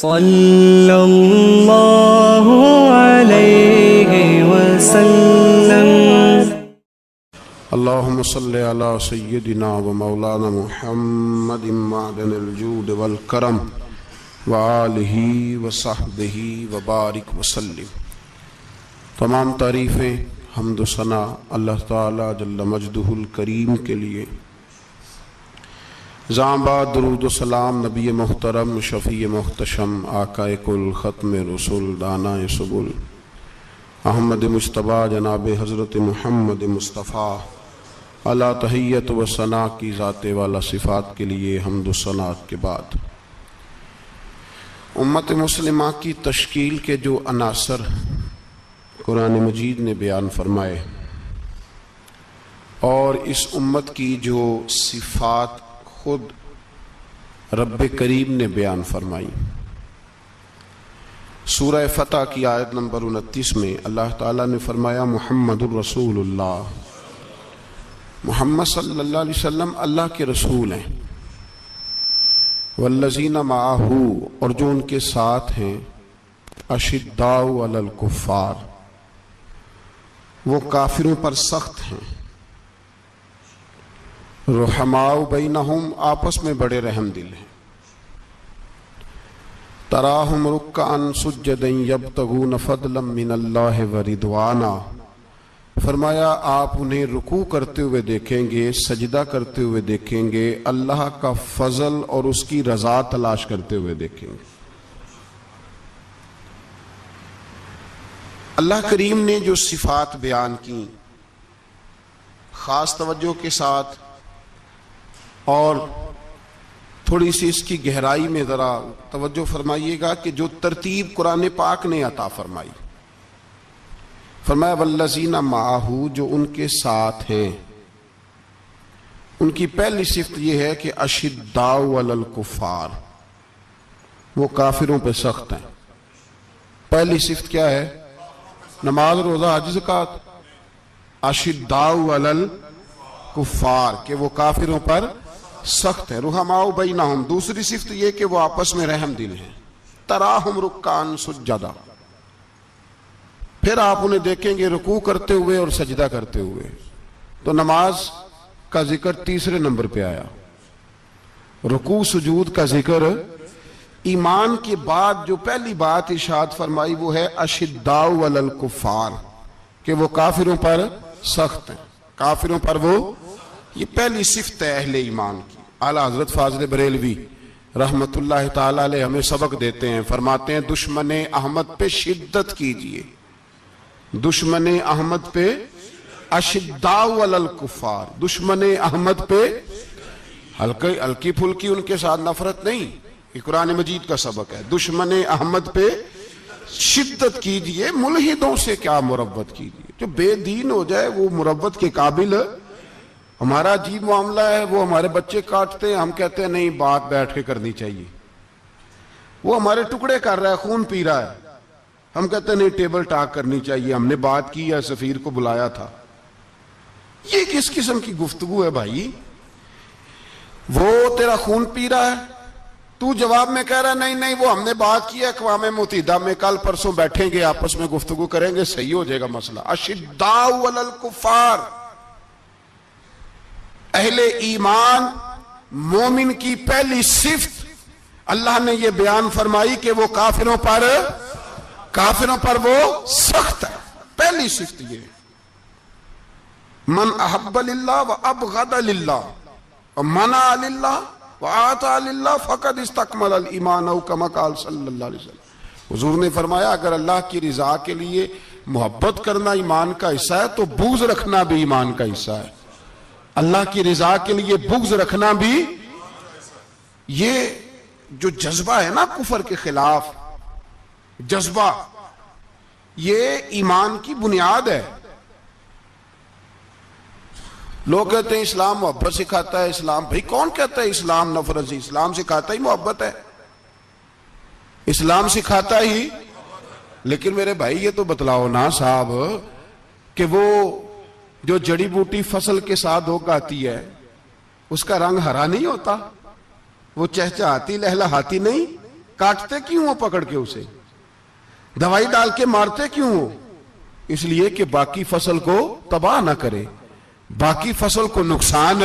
सल्लल्लाहु अलैहि वसल्लम। अल्लाहुम्मा सल्लि अला सय्यिदिना व मौलाना मुहम्मदिन मअदनिल जूद वल करम व आलिहि व सहबिहि व बारिक वसल्लिम। तमाम तारीफ़ें हम्द व सना अल्लाह ताला जल्ल मजदुहुल करीम के लिए। ज़ांबा दुरूद व सलाम नबी मोहतरम शफ़ी मोहतशम आकाए कुल ख़त्म रसूल दानाए सुबुल अहमद मुश्तबा जनाब हज़रत मुहम्मद मुस्तफ़ा अला तहियत व सना की ज़ाते वाला सिफ़ात के लिए हम्द व सना के बाद उम्मत मुस्लिमा की तश्कील के जो अनासर कुरान मजीद ने बयान फरमाए और इस उम्मत की जो सिफ़ात खुद रब्बे करीम ने बयान फरमाई। सूरह फतह की आयत नंबर 29 में अल्लाह ताला ने फरमाया मुहम्मदुर रसूलुल्लाह, मुहम्मद सल्लल्लाहु अलैहि वसल्लम अल्लाह के रसूल हैं। वल्लज़ीना माअहू, और जो उनके साथ हैं, अशिद्दाउ अलल कुफ़ार, वो काफिरों पर सख्त हैं। रुहमाउ बैनहुम, आपस में बड़े रहम दिल हैं। तराहुम रुक्कान सुज्जदन यब्तगून फदलन मिनल्लाहि व रिदवाना, फरमाया आप उन्हें रुकू करते हुए देखेंगे, सजदा करते हुए देखेंगे, अल्लाह का फजल और उसकी रजा तलाश करते हुए देखेंगे। अल्लाह करीम ने जो सिफात बयान की खास तवज्जो के साथ और थोड़ी सी इसकी गहराई में ज़रा तवज्जो फरमाइएगा कि जो तरतीब कुरान पाक ने अता फरमाई, फरमाया वल्लज़ीना माअहू, जो उनके साथ हैं, उनकी पहली सिफ्त यह है कि अशिद्दाउ अलल कुफ़ार, वो काफिरों पे सख्त हैं। पहली सिफ्त क्या है? नमाज रोजा हज ज़कात। अशिद्दाउ अलल कुफ़ार, के वो काफिरों पर सख्त है। रुहमाउ बैनहुम, दूसरी सिफ्त ये कि वो आपस में रहम दिल हैं। तराहुम रुक्कान सुज्जदा, फिर आप उन्हें देखेंगे रुकू करते हुए और सजदा करते हुए। तो नमाज का जिक्र तीसरे नंबर पे आया। रुकू सुजूद का जिक्र ईमान के बाद जो पहली बात इरशाद फरमाई वो है अशिद्दाउ अलल कुफ़ार, कि वो काफिरों पर सख्त हैं। काफिरों पर वो, ये पहली सिफ्त है अहले ईमान की। आला हजरत फाज़िल बरेलवी रहमतुल्लाह ताला अलैह हमें सबक देते हैं, फरमाते हैं दुश्मने अहमद पे शिद्दत कीजिए, दुश्मने अहमद पे अशिद्दाउ अलल कुफ़ार, दुश्मने अहमद पे हल्की फुल्की उनके साथ नफरत नहीं, ये कुरान मजीद का सबक है। दुश्मने अहमद पे शिद्दत कीजिए, मुल्हिदों से क्या मुरब्बत कीजिए, जो बेदीन हो जाए वो मुरब्बत के काबिल। हमारा अजीब मामला है, वो हमारे बच्चे काटते हैं, हम कहते हैं नहीं बात बैठ के करनी चाहिए। वो हमारे टुकड़े कर रहा है, खून पी रहा है, हम कहते हैं नहीं टेबल टॉक करनी चाहिए, हमने बात की है, सफीर को बुलाया था। ये किस किस्म की गुफ्तगू है भाई? वो तेरा खून पी रहा है, तू जवाब में कह रहा है नहीं नहीं वो हमने बात की है अक़वाम मुत्तहिदा में, कल परसों बैठेंगे आपस में गुफ्तगू करेंगे, सही हो जाएगा मसला। अशिद्दाउ अलल कुफ़ार, अहले ईमान मोमिन की पहली सिफ्त अल्लाह ने यह बयान फरमाई कि वो काफिरों पर वो सख्त है। पहली सिफ्त ये, मन अहब्ब लिल्लाह व अबग़द लिल्लाह व मना लिल्लाह व आता लिल्लाह फ़क़द इस्तकमल अल ईमान औ कमा क़ाल सल्लल्लाहु अलैहि वसल्लम। हुज़ूर ने फरमाया अगर अल्लाह की रिजा के लिए मोहब्बत करना ईमान का हिस्सा है तो बुग़्ज़ रखना भी ईमान का हिस्सा है। अल्लाह की रिजा के लिए बुग़्ज़ रखना भी, ये जो जज्बा है ना कुफर के खिलाफ, जज्बा ये ईमान की बुनियाद है। लोग कहते हैं इस्लाम मोहब्बत सिखाता है, इस्लाम, भाई कौन कहता है इस्लाम नफरत से? इस्लाम सिखाता ही मोहब्बत है, इस्लाम सिखाता ही। लेकिन मेरे भाई ये तो बतलाओ ना साहब कि वो जो जड़ी बूटी फसल के साथ उगाती है उसका रंग हरा नहीं होता, वो चहचहाती लहलहाती नहीं, काटते क्यों हो पकड़ के उसे, दवाई डाल के मारते क्यों हो? इसलिए कि बाकी फसल को तबाह ना करे, बाकी फसल को नुकसान।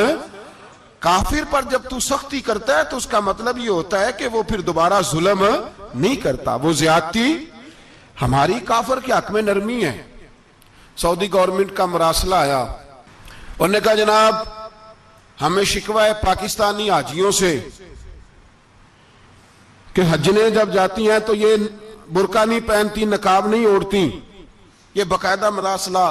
काफिर पर जब तू सख्ती करता है तो उसका मतलब ये होता है कि वो फिर दोबारा जुल्म नहीं करता, वो ज्यादती। हमारी काफिर के हक में नरमी है। सऊदी गवर्नमेंट का मरासला आया, उन्होंने कहा जनाब हमें शिकवा है पाकिस्तानी हाजियों से कि हजने जब जाती हैं तो ये बुरका नहीं पहनती, नकाब नहीं ओढ़ती। ये बाकायदा मरासला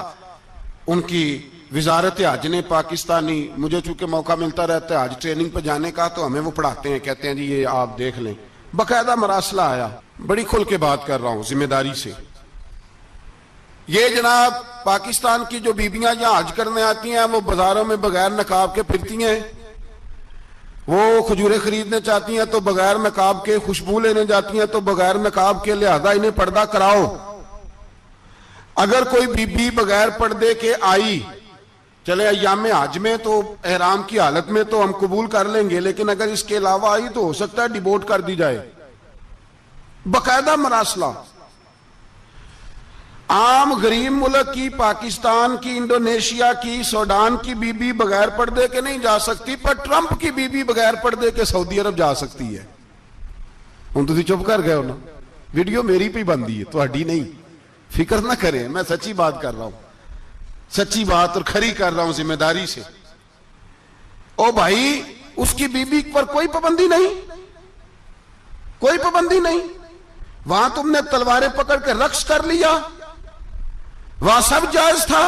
उनकी वजारत हज ने पाकिस्तानी, मुझे चूंकि मौका मिलता रहता है हज ट्रेनिंग पे जाने का, तो हमें वो पढ़ाते हैं, कहते हैं जी ये आप देख लें। बाकायदा मरासला आया, बड़ी खुल के बात कर रहा हूं जिम्मेदारी से। ये जनाब पाकिस्तान की जो बीबियां यहां हज करने आती हैं वो बाजारों में बगैर नकाब के फिरती हैं, वो खजूरें खरीदने चाहती हैं तो बगैर नकाब के, खुशबू लेने जाती हैं तो बगैर नकाब के, लिहाजा इन्हें पर्दा कराओ। अगर कोई बीबी बगैर पर्दे के आई, चले अय्याम हज में तो एहराम की हालत में तो हम कबूल कर लेंगे, लेकिन अगर इसके अलावा आई तो हो सकता है डिबोट कर दी जाए। बाकायदा मरासला। आम गरीब मुल्क की, पाकिस्तान की, इंडोनेशिया की, सूडान की बीबी बगैर पर्दे के नहीं जा सकती, पर ट्रंप की बीबी बगैर पर्दे के सऊदी अरब जा सकती है। हम तुम चुप कर गए हो ना, वीडियो मेरी पे बनती है, ਤੁਹਾਡੀ नहीं। फिक्र ना करें, मैं सच्ची बात कर रहा हूं, सच्ची बात और खरी कर रहा हूं जिम्मेदारी से। ओ भाई, उसकी बीबी पर कोई पाबंदी नहीं, कोई पाबंदी नहीं। वहां तुमने तलवारें पकड़ के रक्स कर लिया, वहां सब जायज था।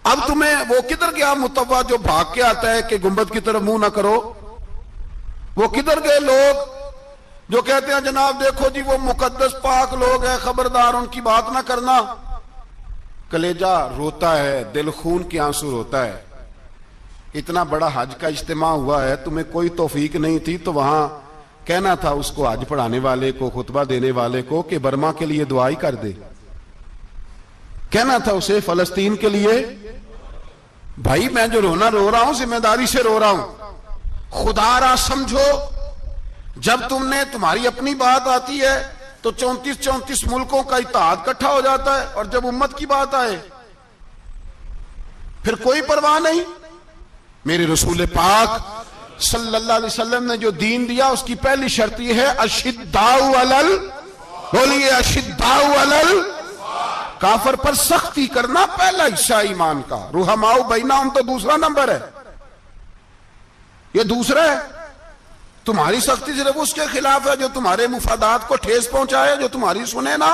अब तुम्हें वो किधर गया मुतव्वा जो भाग के आता है कि गुंबद की तरफ मुंह ना करो? वो किधर गए लोग जो कहते हैं जनाब देखो जी वो मुकद्दस पाक लोग हैं, खबरदार उनकी बात ना करना? कलेजा रोता है, दिल खून के आंसू रोता है। इतना बड़ा हज का इज्तिमा हुआ है, तुम्हें कोई तौफीक नहीं थी तो वहां कहना था उसको, हज पढ़ाने वाले को, खुतबा देने वाले को, कि बर्मा के लिए दुआई कर दे। कहना था उसे फलस्तीन के लिए। भाई मैं जो रोना रो रहा हूं जिम्मेदारी से रो रहा हूं। खुदारा समझो, जब तुमने तुम्हारी अपनी बात आती है तो 34 मुल्कों का इत्तेहाद इकट्ठा हो जाता है, और जब उम्मत की बात आए फिर कोई परवाह नहीं। मेरे रसूल पाक सल्लल्लाहु अलैहि वसल्लम ने जो दीन दिया उसकी पहली शर्त यह है अशिद्दाउ अलल, बोलिए अशिद्दाउ अलल काफर पर सख्ती करना पहला हिस्सा ईमान का। रुहमाउ बैनाहुम तो दूसरा नंबर है, ये दूसरा है। तुम्हारी सख्ती सिर्फ उसके खिलाफ है जो तुम्हारे मुफादात को ठेस पहुंचाए, जो तुम्हारी सुने ना।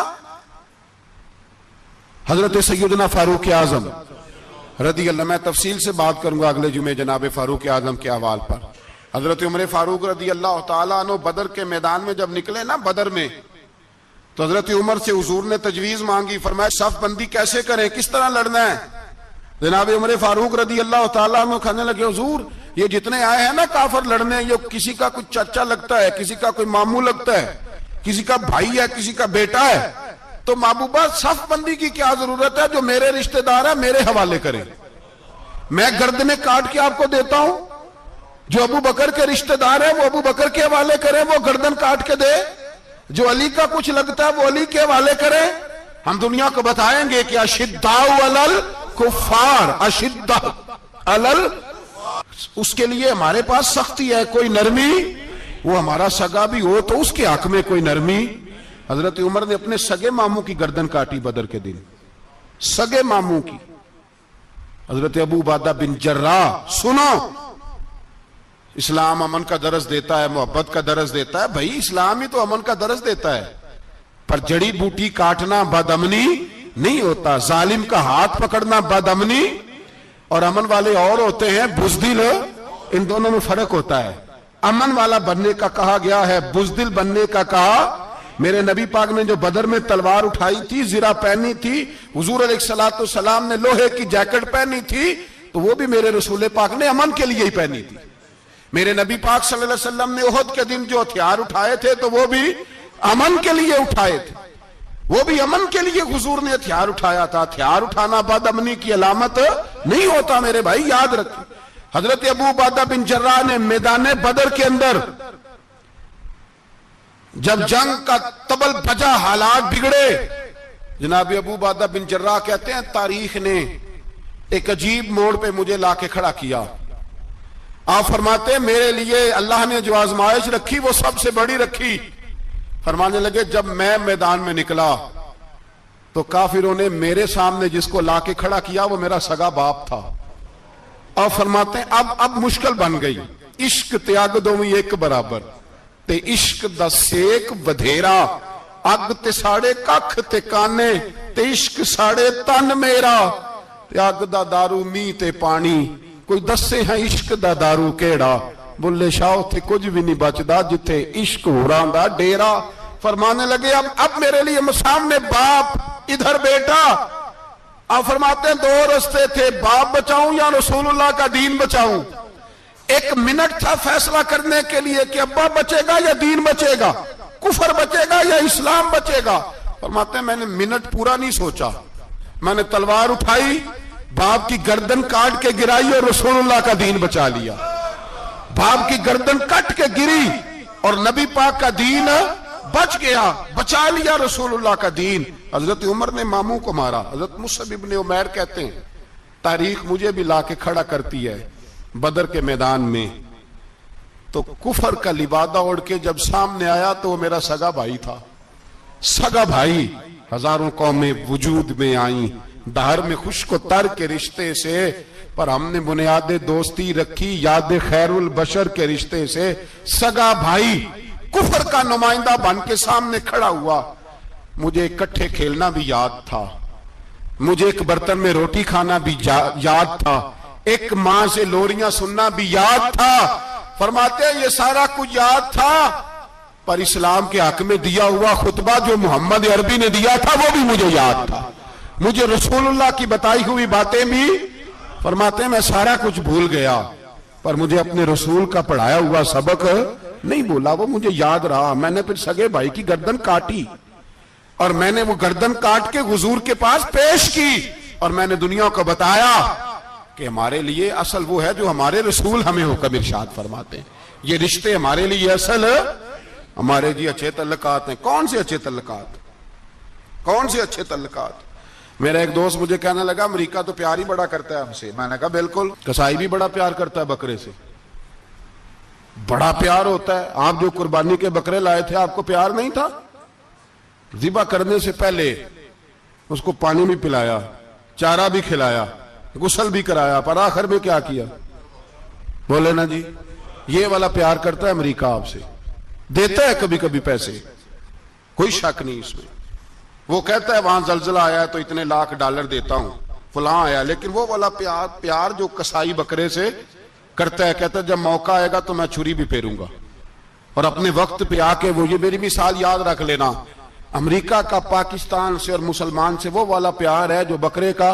हजरत सैयदना फारूक आजम रदी अल्लाह, मैं तफसील से बात करूंगा अगले जुमे जनाब फारूक आजम के हवाल पर। हजरत उमर फारूक रदी अल्लाह तआला अन्हु बदर के मैदान में जब निकले ना, बदर में, तो हजरत उमर से हुजूर ने तजवीज मांगी, फरमाया सफ बंदी कैसे करें, किस तरह लड़ना है? जनाब उमर फारूक रदी अल्लाह तआला अन्हु कहने लगे, हुजूर ये जितने आए हैं ना काफिर लड़ने, ये किसी का कुछ चाचा लगता है, किसी का कोई मामू लगता है, किसी का भाई है, किसी का बेटा है, तो महबूबा सफ बंदी की क्या जरूरत है? जो मेरे रिश्तेदार है मेरे हवाले करें, मैं गर्दने काट के आपको देता हूं। जो अबू बकर के रिश्तेदार है वो अबू बकर के हवाले करें, वो गर्दन काट के दे। जो अली का कुछ लगता है वो अली के हवाले करें। हम दुनिया को बताएंगे कि अशिद्दाउ अलल कुफ्फार, अशिद्दाउ अलल, उसके लिए हमारे पास सख्ती है, कोई नरमी। वो हमारा सगा भी हो तो उसके हक में कोई नरमी। हजरत उमर ने अपने सगे मामू की गर्दन काटी बदर के दिन, सगे मामू की। हजरत अबू उबादा बिन जर्राह, सुनो, इस्लाम अमन का दरस देता है, मोहब्बत का दरस देता है। भाई इस्लाम ही तो अमन का दरस देता है, पर जड़ी बूटी काटना बदअमनी नहीं होता, जालिम का हाथ पकड़ना बदअमनी, और अमन वाले और होते हैं बुज़दिल, इन दोनों में फर्क होता है। अमन वाला बनने का कहा गया है, बुज़दिल बनने का कहा। मेरे नबी पाक ने जो बदर में तलवार उठाई थी, जिरा पहनी थी, हुजूर अलैहिस्सलातु वस्सलाम ने लोहे की जैकेट पहनी थी, तो वो भी मेरे रसूल पाक ने अमन के लिए ही पहनी थी। मेरे नबी पाक सल्लल्लाहु अलैहि वसल्लम ने उहद के दिन जो हथियार उठाए थे तो वो भी अमन के लिए उठाए थे, वो भी अमन के लिए हुजूर ने हथियार उठाया था। हथियार उठाना बदअमनी की अलामत नहीं होता मेरे भाई, याद रखें। हजरत अबू उबादा बिन जर्राह ने मैदान बदर के अंदर जब जंग का तबल बजा, हालात बिगड़े, जनाब अबू उबादा बिन जर्राह कहते हैं तारीख ने एक अजीब मोड़ पे मुझे लाके खड़ा किया। आप फरमाते हैं मेरे लिए अल्लाह ने जो आजमाइश रखी वो सबसे बड़ी रखी। फरमाने लगे जब मैं मैदान में निकला तो काफिरों ने मेरे सामने जिसको लाके खड़ा किया वो मेरा सगा बाप था। और फरमाते हैं अब मुश्किल बन गई, इश्क त्याग दोवी एक बराबर ते इश्क दा सेक बधेरा, अग ते साड़े कख ते काने ते इश्क साड़े तन मेरा, ते अग दा दारू मीह ते पानी, कोई दसे है इश्क दा दारू केड़ा, बुल्ले शाह उथे कुछ भी नहीं बचदा जिथे इश्क होरां दा डेरा। फरमाने लगे अब मेरे लिए सामने बाप, इधर बेटा। आप फरमाते हैं दो रास्ते थे, बाप बचाऊं या रसूलुल्लाह का दीन बचाऊं। एक मिनट था फैसला करने के लिए कि अब्बा बचेगा या दीन बचेगा, कुफर बचेगा या इस्लाम बचेगा। फरमाते हैं मैंने मिनट पूरा नहीं सोचा, मैंने तलवार उठाई, बाप की गर्दन काट के गिराई और रसूलुल्लाह का दीन बचा लिया। बाप की गर्दन कट के गिरी और नबी पाक का दीन बच गया, बचा लिया रसूलुल्लाह का दीन। हजरत उमर ने मामू को मारा। हजरत मुसअब इब्न उमैर कहते हैं तारीख मुझे भी लाके खड़ा करती है बदर के मैदान में, तो कुफर का लिबादा ओढ़ के जब सामने आया तो वो मेरा सगा भाई था। सगा भाई, हजारों कौमें वजूद में आई दहर में खुश्क तर के रिश्ते से, पर हमने बुनियाद दोस्ती रखी याद खैरुल बशर के रिश्ते से। सगा भाई कुफर का नुमाइंदा बन के सामने खड़ा हुआ। मुझे इकट्ठे खेलना भी याद था, मुझे एक बर्तन में रोटी खाना भी याद था, एक मां से लोरियां सुनना भी याद था। फरमाते हैं ये सारा कुछ याद था, पर इस्लाम के हक में दिया हुआ खुतबा जो मोहम्मद अरबी ने दिया था वो भी मुझे याद था। मुझे रसूलुल्लाह की बताई हुई बातें भी, फरमाते हैं मैं सारा कुछ भूल गया, पर मुझे अपने रसूल का पढ़ाया हुआ सबक नहीं भूला, वो मुझे याद रहा। मैंने फिर सगे भाई की गर्दन काटी और मैंने वो गर्दन काट के हुजूर के पास पेश की और मैंने दुनिया को बताया कि हमारे लिए असल वो है जो हमारे रसूल हमें हुक्म इरशाद फरमाते हैं। ये रिश्ते हमारे लिए असल हमारे जी अच्छे तल्लुकात हैं। कौन से अच्छे तल्लुकात, कौन से अच्छे तल्लुकात? मेरा एक दोस्त मुझे कहने लगा अमेरिका तो प्यार ही बड़ा करता है हमसे। मैंने कहा बिल्कुल, कसाई भी बड़ा प्यार करता है बकरे से, बड़ा प्यार होता है। आप जो कुर्बानी के बकरे लाए थे आपको प्यार नहीं था? ज़िबा करने से पहले उसको पानी भी पिलाया, चारा भी खिलाया, गुस्ल भी कराया, पर आखिर में क्या किया? बोले ना जी, ये वाला प्यार करता है अमेरिका आपसे, देता है कभी कभी पैसे, कोई शक नहीं इसमें। वो कहता है वहां जलजला आया तो इतने लाख डॉलर देता हूं, फलां आया, लेकिन वो वाला प्यार जो कसाई बकरे से करता है, कहता है जब मौका आएगा तो मैं छुरी भी फेरूंगा और अपने वक्त पे आके वो, ये मेरी मिसाल याद रख लेना, अमेरिका का पाकिस्तान से और मुसलमान से वो वाला प्यार है जो बकरे का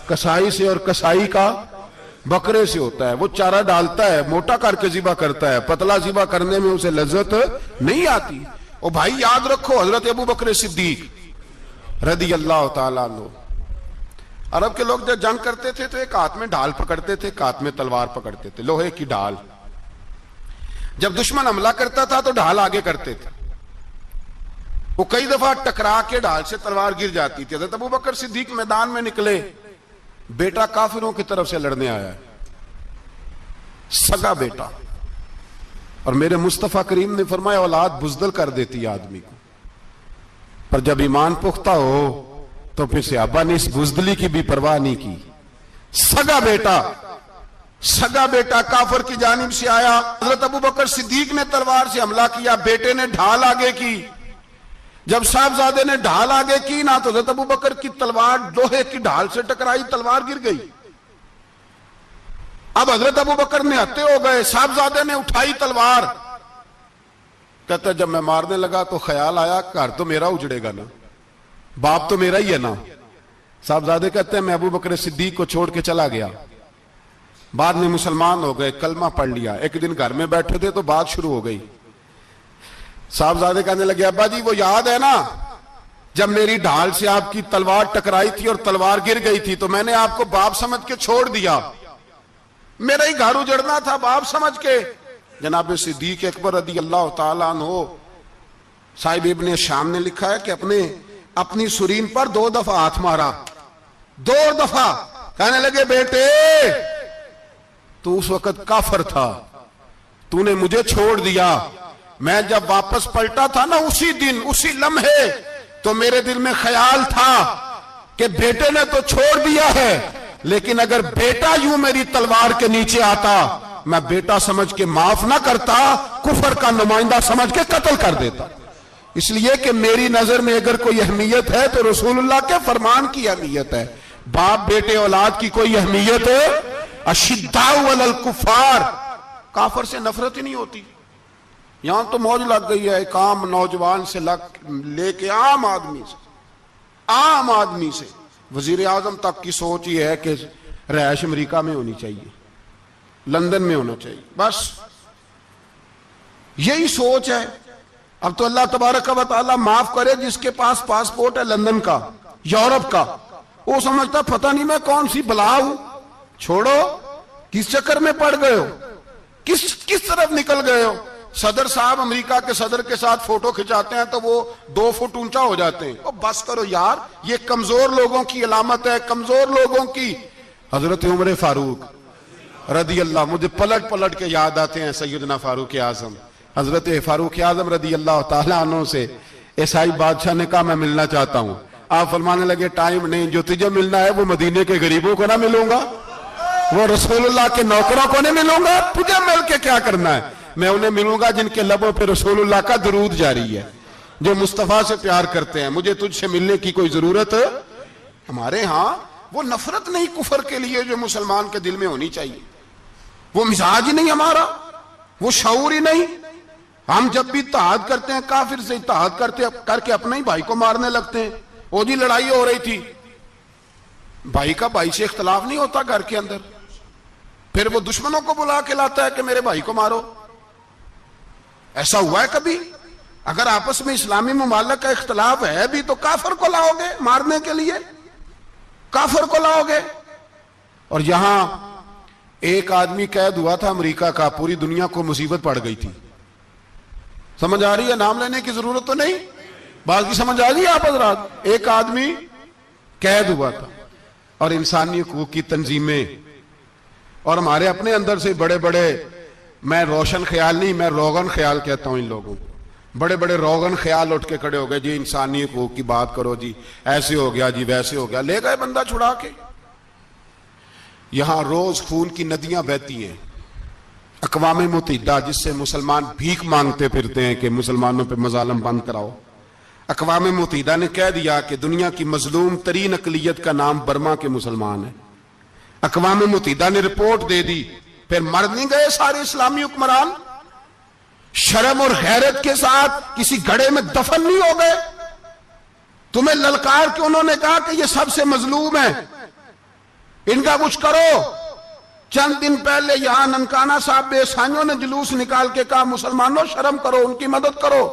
कसाई से और कसाई का बकरे से होता है। वो चारा डालता है, मोटा करके ज़िबा करता है, पतला ज़िबा करने में उसे लज्जत नहीं आती। और भाई याद रखो हजरत अबू बकर सिद्दीक रदी अल्लाह ताला अन्हु, अरब के लोग जब जंग करते थे तो एक हाथ में ढाल पकड़ते थे, एक हाथ में तलवार पकड़ते थे, लोहे की ढाल। जब दुश्मन हमला करता था तो ढाल आगे करते थे, वो कई दफा टकरा के ढाल से तलवार गिर जाती थी। हज़रत अबू बकर सिद्दीक मैदान में निकले, बेटा काफिरों की तरफ से लड़ने आया है, सगा बेटा, और मेरे मुस्तफा करीम ने फरमाया औलाद बुज़दिल कर देती है आदमी को, पर जब ईमान पुख्ता हो तो फिर सहाबा ने इस बुज़दिली की भी परवाह नहीं की। सगा बेटा काफिर की जानिब से आया, हज़रत अबू बकर सिद्दीक ने तलवार से हमला किया, बेटे ने ढाल आगे की। जब साहबजादे ने ढाल आगे की ना तो हज़रत अबू बकर की तलवार लोहे की ढाल से टकराई, तलवार गिर गई। अब हज़रत अबू बकर ने हत्ते हो गए, साहबजादे ने उठाई तलवार, कहता जब मैं मारने लगा तो ख्याल आया घर तो मेरा उजड़ेगा ना, बाप तो मेरा ही है ना। साहबजादे कहते हैं मैं अबू बकर सिद्दीक को छोड़ के चला गया, बाद में मुसलमान हो गए, कलमा पढ़ लिया। एक दिन घर में बैठे थे तो बात शुरू हो गई। साहबजादे कहने लगे अब्बा जी वो याद है ना जब मेरी ढाल से आपकी तलवार टकराई थी और तलवार गिर गई थी तो मैंने आपको बाप समझ के छोड़ दिया, मेरा ही घर उजड़ना था बाप समझ के। जनाब सिद्दीक अकबर रदी अल्लाह ताला अन्हु साहिब इब्ने शाम ने लिखा है कि अपनी सुरीन पर 2 दफा हाथ मारा, 2 दफा। कहने लगे बेटे तू उस वक्त काफर था, तूने मुझे छोड़ दिया। मैं जब वापस पलटा था ना उसी दिन उसी लम्हे, तो मेरे दिल में ख्याल था कि बेटे ने तो छोड़ दिया है, लेकिन अगर बेटा यूं मेरी तलवार के नीचे आता, मैं बेटा समझ के माफ ना करता, कुफर का नुमाइंदा समझ के कत्ल कर देता। इसलिए कि मेरी नजर में अगर कोई अहमियत है तो रसूलुल्लाह के फरमान की अहमियत है। बाप बेटे औलाद की कोई अहमियत है? अशिद्दाउ अलल कुफार, काफर से नफरत ही नहीं होती। यहां तो मौज लग गई है एक आम नौजवान से लेके आम आदमी से वजीर आजम तक की सोच ये है कि रहायश अमेरिका में होनी चाहिए, लंदन में होना चाहिए, बस यही सोच है। अब तो अल्लाह तबारक व तआला माफ करे जिसके पास पासपोर्ट है लंदन का, यूरोप का, वो समझता पता नहीं मैं कौन सी बला हूं। छोड़ो, किस चक्कर में पड़ गए हो, किस तरफ निकल गए हो। सदर साहब अमेरिका के सदर के साथ फोटो खिंचाते हैं तो वो 2 फुट ऊंचा हो जाते हैं। ओ बस करो यार, ये कमजोर लोगों की अलामत है, कमजोर लोगों की। हजरत उमर फारूक रदी अल्लाह, मुझे पलट पलट के याद आते हैं सैयदना फारूक आजम। हजरत फारूक आजम रदी अल्लाह तआला अन्हु से ईसाई बादशाह ने कहा मैं मिलना चाहता हूं। आप फरमाने लगे टाइम नहीं, जो तुझे मिलना है वो मदीने के गरीबों को ना मिलूंगा, वो रसूलुल्लाह के नौकरों को नहीं मिलूंगा, तुझे मिल के क्या करना है। मैं उन्हें मिलूंगा जिनके लबों पे रसूलुल्लाह का दुरूद जारी है, जो मुस्तफा से प्यार करते हैं। मुझे तुझसे मिलने की कोई जरूरत है? हमारे यहां वो नफरत नहीं कुफर के लिए जो मुसलमान के दिल में होनी चाहिए, वो मिजाज ही नहीं हमारा, वो शऊर ही नहीं। हम जब भी इत्तेहाद करते हैं काफिर से इत्तेहाद करके अपने ही भाई को मारने लगते हैं। वो जी लड़ाई हो रही थी, भाई का भाई से इख्तलाफ नहीं होता घर के अंदर, फिर वो दुश्मनों को बुला के लाता है कि मेरे भाई को मारो। ऐसा हुआ है कभी? अगर आपस में इस्लामी मुमालिक का इख्तलाफ है भी तो काफिर को लाओगे मारने के लिए, काफिर को लाओगे। और यहां एक आदमी कैद हुआ था अमेरिका का, पूरी दुनिया को मुसीबत पड़ गई थी। समझ आ रही है? नाम लेने की जरूरत तो नहीं, बात की समझ आ रही है आप हजरात? एक आदमी कैद हुआ था और इंसानी हकूक की तंजीमें और हमारे अपने अंदर से बड़े बड़े, मैं रोशन ख्याल नहीं, मैं रोगन ख्याल कहता हूं इन लोगों को, बड़े बड़े रोगन ख्याल उठ के खड़े हो गए जी, इंसानी हकूक की बात करो जी, ऐसे हो गया जी, वैसे हो गया, ले गए बंदा छुड़ा के। यहां रोज खून की नदियां बहती हैं। अक़वाम मुत्तहिदा जिससे मुसलमान भीख मांगते फिरते हैं कि मुसलमानों पे मजालम बंद कराओ, अक़वाम मुत्तहिदा ने कह दिया कि दुनिया की मजलूम तरीन अक़लियत का नाम बर्मा के मुसलमान है। अक़वाम मुत्तहिदा ने रिपोर्ट दे दी, फिर मर नहीं गए सारे इस्लामी हुक्मरान? शर्म और गैरत के साथ किसी गड्ढे में दफन नहीं हो गए? तुम्हें ललकार के उन्होंने कहा कि ये सबसे मजलूम है, इनका कुछ करो। चंद दिन पहले यहां ननकाना साहब बेसाइयों ने जुलूस निकाल के कहा मुसलमानों शर्म करो, उनकी मदद करो।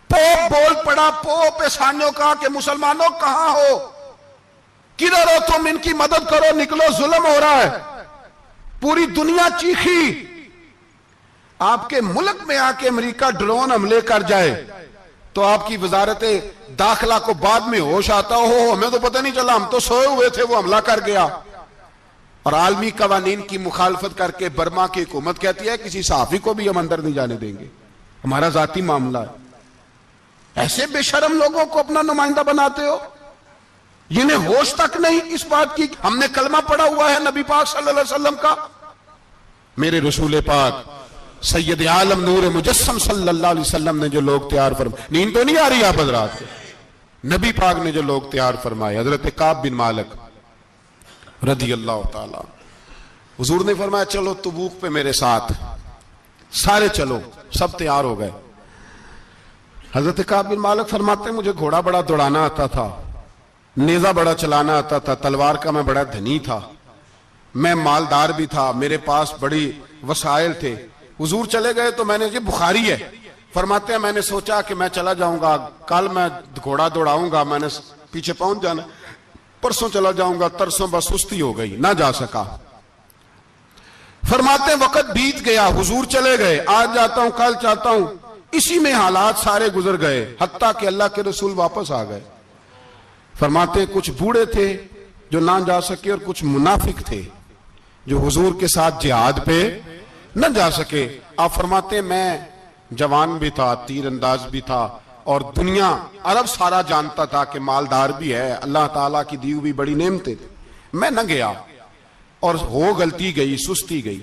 पोप बोल पड़ा, पोप ईसाइयों का कि मुसलमानों कहां हो, किधर हो तुम, इनकी मदद करो, निकलो, जुल्म हो रहा है। पूरी दुनिया चीखी। आपके मुल्क में आके अमेरिका ड्रोन हमले कर जाए तो आपकी वजारत दाखिला को बाद में होश आता हो, हमें तो पता नहीं चला, हम तो सोए हुए थे, वो हमला कर गया। और आलमी कवानीन की मुखालफत करके बर्मा की हुकूमत कहती है किसी सहाफी को भी हम अंदर नहीं जाने देंगे, हमारा जाती मामला है। ऐसे बेशरम लोगों को अपना नुमाइंदा बनाते हो, जिन्हें होश तक नहीं इस बात की। हमने कलमा पढ़ा हुआ है नबी पाक सल्लल्लाहु अलैहि वसल्लम का, मेरे रसूल पाक सैयद आलम नूर मुजस्सम सल्लल्लाहु अलैहि वसल्लम ने जो लोग तैयार फरमाए, नींद तो नहीं आ रही आप हजरात को? नबी पाक ने जो लोग तैयार फरमाए, हजरत काब बिन मालिक रदी अल्लाह ताला, हुजूर ने फरमाया चलो तबूक पे मेरे साथ, सारे चलो, सब तैयार हो गए। हजरत काब बिन मालिक फरमाते मुझे घोड़ा बड़ा दौड़ाना आता था, नेजा बड़ा चलाना आता था, तलवार का मैं बड़ा धनी था, मैं मालदार भी था, मेरे पास बड़ी वसाइल थे। हुजूर चले गए तो मैंने, ये बुखारी है, फरमाते हैं मैंने सोचा कि मैं चला जाऊंगा, कल मैं घोड़ा दौड़ाऊंगा, मैंने पीछे पहुंच जाना, परसों चला जाऊंगा, तरसों बस सुस्ती हो गई, ना जा सका। फरमाते वक्त बीत गया, हुजूर चले गए, आज जाता हूं, कल चाहता हूं, इसी में हालात सारे गुजर गए, हत्ता कि अल्लाह के रसूल वापस आ गए। फरमाते कुछ बूढ़े थे जो ना जा सके और कुछ मुनाफिक थे जो हुजूर के साथ जिहाद पे न जा सके। आप फरमाते मैं जवान भी था, तीर अंदाज भी था, और दुनिया अरब सारा जानता था कि मालदार भी है, अल्लाह ताला की दी हुई बड़ी नेमतें थी। मैं न गया और हो गलती गई, सुस्ती गई।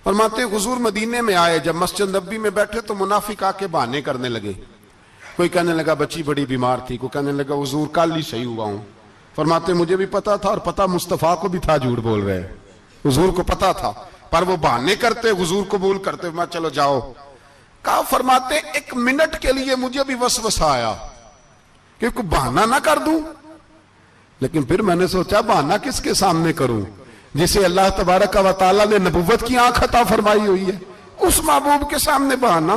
फरमाते हुजूर मदीने में आए, जब मस्जिद नबी में बैठे तो मुनाफिक आके बहाने करने लगे। कोई कहने लगा बच्ची बड़ी बीमार थी, कोई कहने लगा हुजूर कल ही सही हुआ हूं। फरमाते मुझे भी पता था और पता मुस्तफा को भी था झूठ बोल रहे, हुजूर को पता था, पर वो बहाने करते, हुजूर कबूल करते। मैं चलो जाओ कहा। फरमाते एक मिनट के लिए मुझे भी वसवसा आया कि कोई बहाना ना कर दूं, लेकिन फिर मैंने सोचा बहाना किसके सामने करूं जिसे अल्लाह तबारक व तआला ने नबुव्वत की आंख अता फरमाई हुई है, उस महबूब के सामने बहाना।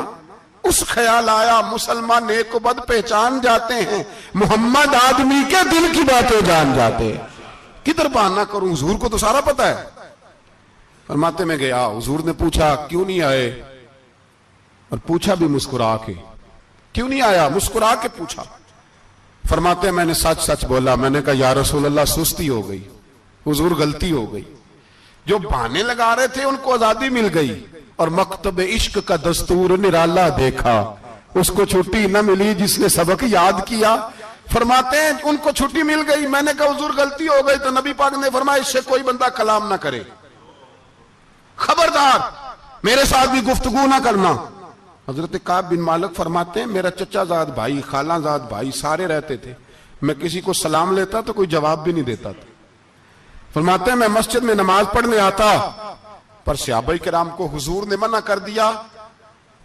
उस ख्याल आया मुसलमान नेक को बद पहचान जाते हैं, मोहम्मद आदमी के दिल की बातें जान जाते हैं, किधर बहाना करूं, हुजूर को तो सारा पता है। फरमाते में गया, हुजूर ने पूछा क्यों नहीं आए, और पूछा भी मुस्कुरा के, क्यों नहीं आया, मुस्कुरा के पूछा। फरमाते मैंने सच सच बोला, मैंने कहा या रसूल अल्लाह सुस्ती हो गई, हुजूर गलती हो गई। जो बहाने लगा रहे थे उनको आजादी मिल गई, और मकतब इश्क का दस्तूर निराला देखा, उसको छुट्टी न मिली जिसने सबक याद किया। फरमाते हैं उनको छुट्टी मिल गई। मैंने कहा हुजूर गलती हो गई, तो नबी पाक ने फरमाया इससे कोई बंदा कलाम ना करे, खबरदार मेरे साथ भी गुफ्तगू ना करना। हजरत काब बिन मालिक फरमाते हैं मेरा चचाजाद भाई, खालाजाद भाई सारे रहते थे, मैं किसी को सलाम लेता तो कोई जवाब भी नहीं देता था। फरमाते हैं मैं मस्जिद में नमाज पढ़ने आता, पर सहाबाए किराम को हुजूर ने मना कर दिया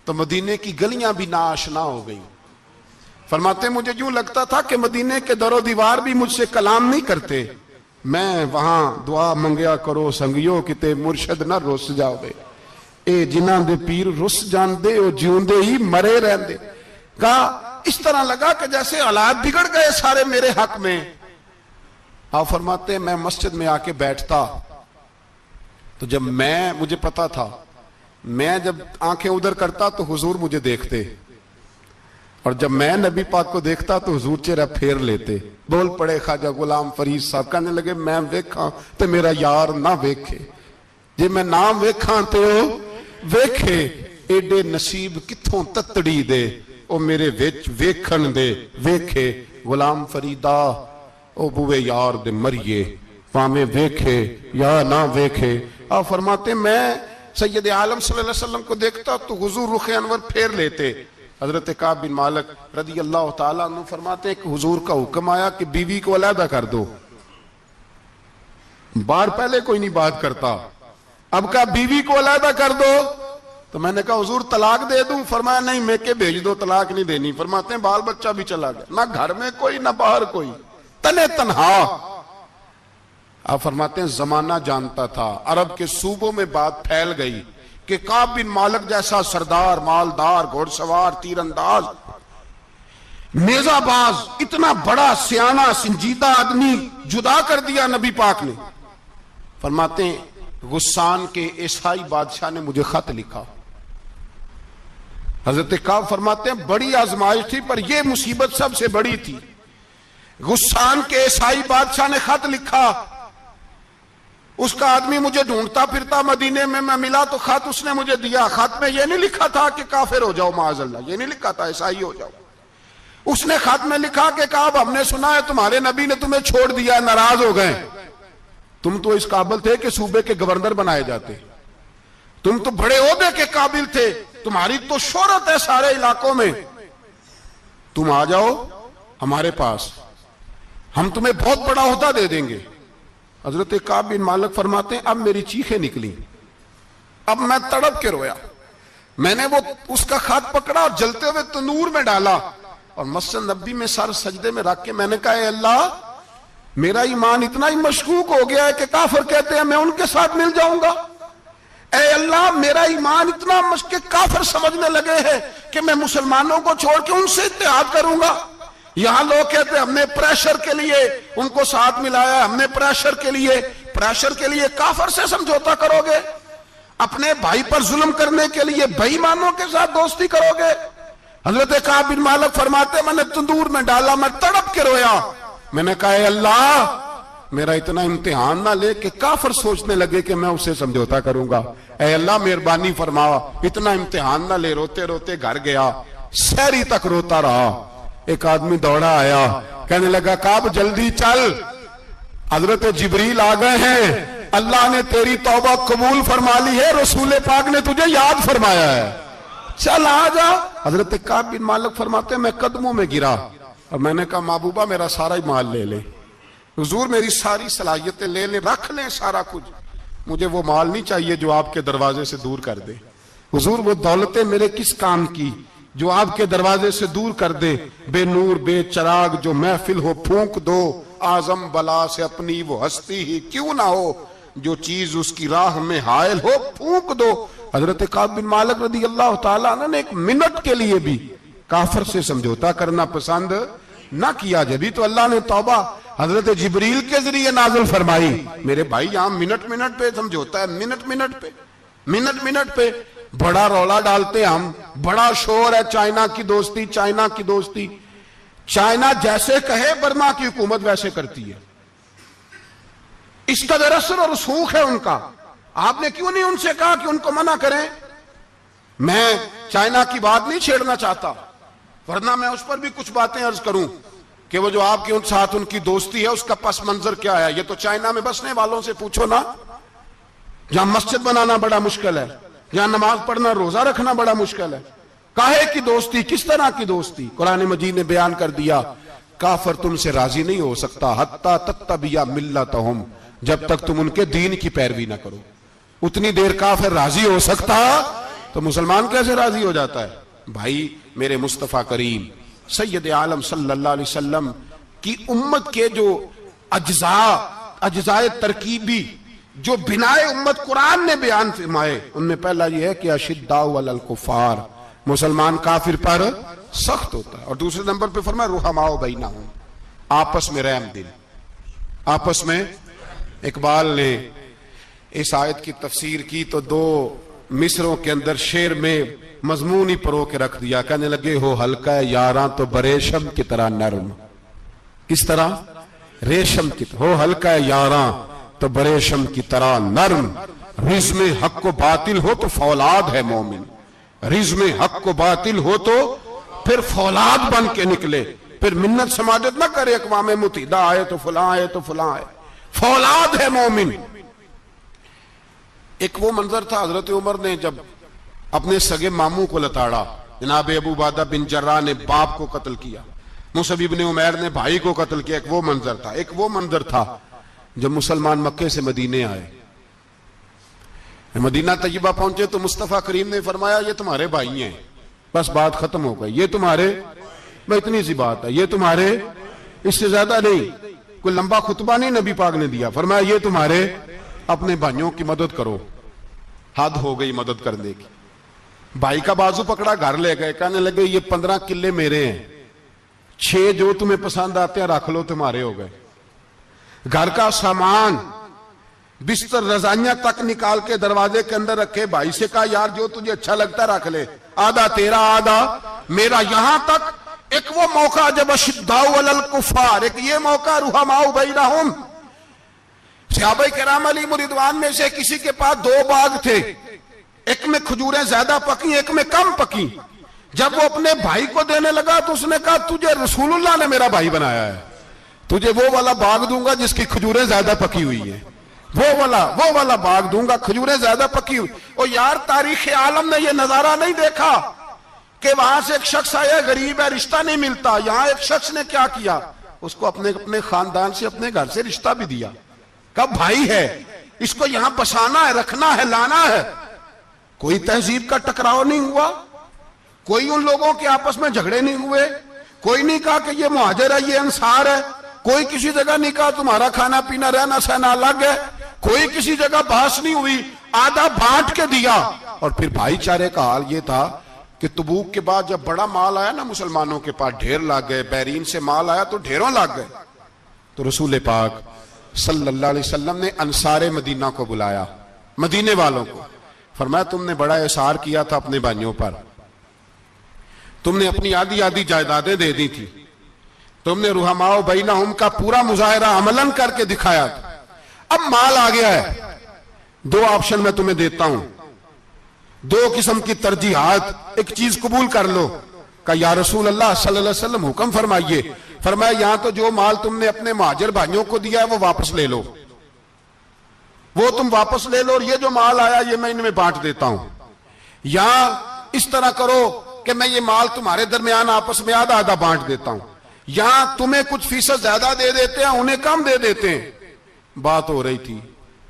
तो मदीने की गलियां भी नाआशना हो गई। फरमाते मुझे यूं लगता था कि मदीने के दरो दीवार भी मुझसे कलाम नहीं करते। मैं वहां दुआ मंगया करो संगियो किते मुर्शद ना रुस जावे, ए जिन्हां दे पीर रुस जांदे ओ जिउंदे ही मरे रहंदे। कहा इस तरह लगा कि जैसे हालात बिगड़ गए सारे मेरे हक में। आप फरमाते मैं मस्जिद में आके बैठता तो जब मुझे पता था, मैं जब आंखें उधर करता तो हुजूर मुझे देखते, और जब मैं नबी पाक को देखता तो हुजूर चेहरा फेर लेते। बोल पड़े ख्वाजा गुलाम फरीद साहब, कहने लगे मैं वेखा तो मेरा यार ना वेखे, जे मैं ना वेखा तो वेखे, एडे नसीब किथों ततड़ी दे ओ मेरे विच वेखण दे वेखे। गुलाम फरीदा ओ बुवे यार दे मरिए, भावें वेखे या ना वेखे। आप फरमाते मैं सैयद आलम सल्लल्लाहु अलैहि वसल्लम को देखता तो हुजूर रुख अनवर फेर लेते। हजरत काब बिन मालिक रदी अल्लाह तआला अन्हु फरमाते हैं कि हुजूर का हुक्म आया कि बीवी को अलहदा कर दो। बार पहले कोई नहीं बात करता, अब कहा बीवी को अलहदा कर दो, तो मैंने कहा हुजूर तलाक दे दूं। फरमाया नहीं मेके भेज दो, तलाक नहीं देनी। फरमाते हैं बाल बच्चा भी चला गया, ना घर में कोई ना बाहर कोई, तने तन्हा। आप फरमाते हैं जमाना जानता था, अरब के सूबों में बात फैल गई कि काब बिन मालिक जैसा सरदार, मालदार, घोड़सवार, तीरंदाज, नेजाबाज, इतना बड़ा सियाना संजीदा आदमी जुदा कर दिया नबी पाक ने। फरमाते हैं गुस्सान के ईसाई बादशाह ने मुझे खत लिखा। हजरत काब फरमाते हैं बड़ी आजमाइश थी, पर यह मुसीबत सबसे बड़ी थी। गुस्सान के ईसाई बादशाह ने खत लिखा, उसका आदमी मुझे ढूंढता फिरता मदीने में, मैं मिला तो खत उसने मुझे दिया। खत में यह नहीं लिखा था कि काफिर हो जाओ माअज़ल्लाह, यह नहीं लिखा था ईसाई हो जाओ। उसने खत में लिखा कि काब हमने सुना है तुम्हारे नबी ने तुम्हें छोड़ दिया, नाराज हो गए। तुम तो इस काबिल थे कि सूबे के गवर्नर बनाए जाते, तुम तो बड़े ओहदे के काबिल थे, तुम्हारी तो शोहरत है सारे इलाकों में, तुम आ जाओ हमारे पास, हम तुम्हें बहुत बड़ा ओहदा दे देंगे। हजरत काब बिन मालिक फरमाते हैं अब मेरी चीखें निकली, अब मैं तड़प के रोया। मैंने वो उसका खत पकड़ा और जलते हुए तंदूर में डाला और मस्जिद नबी में सर सजदे में रख के मैंने कहा अल्लाह मेरा ईमान इतना ही मशकूक हो गया है कि काफिर कहते हैं मैं उनके साथ मिल जाऊंगा। ऐ अल्लाह मेरा ईमान इतना मशके काफिर समझने लगे हैं कि मैं मुसलमानों को छोड़ के उनसे इत्तेहाद करूंगा। यहां लोग कहते हैं हमने प्रेशर के लिए उनको साथ मिलाया, हमने प्रेशर के लिए काफिर से समझौता करोगे। अपने भाई पर जुल्म करने के लिए बेईमानों के साथ दोस्ती करोगे? हजरत काब बिन मालिक फरमाते मैंने तंदूर में डाला, मैं तड़प के रोया। मैंने कहा अल्लाह मेरा इतना इम्तिहान ना ले कि काफिर सोचने लगे कि मैं उससे समझौता करूंगा। ऐ अल्लाह मेहरबानी फरमा, इतना इम्तिहान ना ले। रोते रोते घर गया, शहरी तक रोता रहा। एक आदमी दौड़ा आया, कहने लगा काब जल्दी चल, हजरत जिब्रील आ गए हैं, अल्लाह ने तेरी तौबा कबूल फरमा ली है, रसूल पाक ने तुझे याद फरमाया है, चल आ जा। हजरत काब बिन मालिक फरमाते मैं कदमों में गिरा और मैंने कहा महबूबा मेरा सारा ही माल ले ले, हुजूर मेरी सारी सलाहियतें ले ले, रख ले सारा कुछ, मुझे वो माल नहीं चाहिए जो आपके दरवाजे से दूर कर दे। हुजूर वो दौलतें मेरे किस काम की जो आपके दरवाजे से दूर कर दे। बेनूर बेचराग जो महफिल हो फूंक दो, आजम बला से अपनी वो हस्ती ही क्यों ना हो, जो चीज उसकी राह में हायल हो फूंक दो। हजरत काब बिन मालिक रदी अल्लाह तआला अन्हु ने एक मिनट के लिए भी काफिर से समझौता करना पसंद ना किया। जब तो अल्लाह ने तौबा हजरत जिब्रील के जरिए नाज़िल फरमाई। मेरे भाई यहां मिनट मिनट पे समझौता है, मिनट मिनट पे बड़ा रौला डालते हम, बड़ा शोर है चाइना की दोस्ती, चाइना की दोस्ती। चाइना जैसे कहे बर्मा की हुकूमत वैसे करती है, इसका असर और रसूख है उनका। आपने क्यों नहीं उनसे कहा कि उनको मना करें? मैं चाइना की बात नहीं छेड़ना चाहता, वरना मैं उस पर भी कुछ बातें अर्ज करूं कि वो जो आपके उन साथ उनकी दोस्ती है उसका पस मंजर क्या है। ये तो चाइना में बसने वालों से पूछो ना, जहां मस्जिद बनाना बड़ा मुश्किल है, जहां नमाज पढ़ना रोजा रखना बड़ा मुश्किल है। काहे की दोस्ती, किस तरह की दोस्ती? कुरान मजीद ने बयान कर दिया काफिर तुमसे राजी नहीं हो सकता हत्ता तत्तबिया मिल्लतहुम, जब तक तुम उनके दीन की पैरवी ना करो। उतनी देर काफिर राजी हो सकता तो मुसलमान कैसे राजी हो जाता है? भाई मेरे मुस्तफा करीम सैयद आलम सल्लल्लाहु अलैहि वसल्लम की उम्मत के जो अज्जाए तरकीबी जो बिनाए उम्मत कुरान ने बयान फरमाए, उनमें पहला यह है कि अशिद्दाउ अलल कुफार, मुसलमान काफिर पर सख्त होता है। और दूसरे नंबर पे फरमाया रुहमाओ बैनहुम, आपस में रहम दिल, आपस में। इकबाल ने इस आयत की तफसीर की तो दो मिसरों के अंदर शेर में मजमून ही परो के रख दिया। कहने लगे हो हल्का यारा तो बरेशम की तरह नरम, किस तरह? रेशम की तरह। हो हल्का यारा तो बरेशम की तरह नरम, रिज़ में हक को बातिल हो तो फौलाद है मोमिन, रिज़ में हक को बातिल हो तो फिर फौलाद बन के निकले। फिर मिन्नत समाजत ना करे, अक़वाम मुत्तहिदा आए तो फलां आए तो फलां आए, फौलाद है मोमिन। एक वो मंजर था हजरत उमर ने जब अपने सगे मामू को लताड़ा, जनाब अबू उबादा बिन जर्राह ने बाप को कत्ल किया, मुसअब इब्न उमैर ने भाई को कत्ल किया। एक वो मंजर था। एक वो मंजर था जब मुसलमान मक्के से मदीने आए, मदीना तैयबा पहुंचे तो मुस्तफा करीम ने फरमाया ये तुम्हारे भाई हैं, बस बात खत्म हो गई। ये तुम्हारे, भाई इतनी सी बात है, ये तुम्हारे, इससे ज्यादा नहीं। कोई लंबा खुतबा नहीं नबी पाक ने दिया, फरमाया ये तुम्हारे, अपने भाइयों की मदद करो। हद हो गई मदद करने की। भाई का बाजू पकड़ा, घर ले गए, कहने लगे ये 15 किले मेरे हैं, 6 जो तुम्हें पसंद आते हैं रख लो, तुम्हारे हो गए। घर का सामान बिस्तर रजाइयां तक निकाल के दरवाजे के अंदर रखे। भाई से कहा यार जो तुझे अच्छा लगता रख ले, आधा तेरा आधा मेरा। यहां तक एक वो मौका जब अशिद्दाउ अलल कुफार, एक ये मौका रुहमाउ बैनहुम। सहाबा किराम अलैहिम रिदवान में से किसी के पास 2 बाग थे, एक में खजूरें ज्यादा पकी, एक में कम पकी। जब वो अपने भाई को देने लगा तो उसने कहा तुझे रसूलुल्लाह ने मेरा भाई बनाया है, तुझे वो वाला बाग दूंगा जिसकी खजूरें ज्यादा पकी हुई है, वो वाला बाग दूंगा, खजूरें ज्यादा पकी हुई। और यार तारीख आलम ने ये नजारा नहीं देखा कि वहां से एक शख्स आया गरीब है, रिश्ता नहीं मिलता। यहां एक शख्स ने क्या किया, उसको अपने खानदान से, अपने घर से रिश्ता भी दिया। कब भाई है, इसको यहां बसाना है, रखना है, लाना है। कोई तहजीब का टकराव नहीं हुआ, कोई उन लोगों के आपस में झगड़े नहीं हुए, कोई नहीं कहा कि ये मुहाजिर है ये अंसार है, कोई किसी जगह नहीं कहा तुम्हारा खाना पीना रहना सहना अलग है, कोई किसी जगह बहस नहीं हुई, आधा बांट के दिया। और फिर भाईचारे का हाल ये था कि तबूक के बाद जब बड़ा माल आया ना मुसलमानों के पास, ढेर लाग गए, बैरीन से माल आया तो ढेरों लाग गए। तो रसूल पाक सल्लल्लाहु अलैहि वसल्लम ने अंसारे मदीना को बुलाया, मदीने वालों को। फरमाया तुमने बड़ा एहसार किया था अपने भाइयों पर, तुमने अपनी आधी आधी जायदादें दे दी थी, तुमने रुहमाओ बैनहुम का पूरा मुजाहिरा अमलन करके दिखाया था। अब माल आ गया है, दो ऑप्शन मैं तुम्हें देता हूं, दो किस्म की तरजीहात, एक चीज कबूल कर लो। का या रसूल अल्लाह सल्लल्लाहु अलैहि वसल्लम हुक्म फरमाइए। फरमाया यहां तो जो माल तुमने अपने महाजिर भाइयों को दिया है वो वापस ले लो, वो तुम वापस ले लो, और ये जो माल आया ये मैं इनमें बांट देता हूं। या इस तरह करो कि मैं ये माल तुम्हारे दरमियान आपस में आधा आधा बांट देता हूं, या तुम्हें कुछ फीसद ज्यादा दे देते हैं, उन्हें कम दे देते हैं। बात हो रही थी,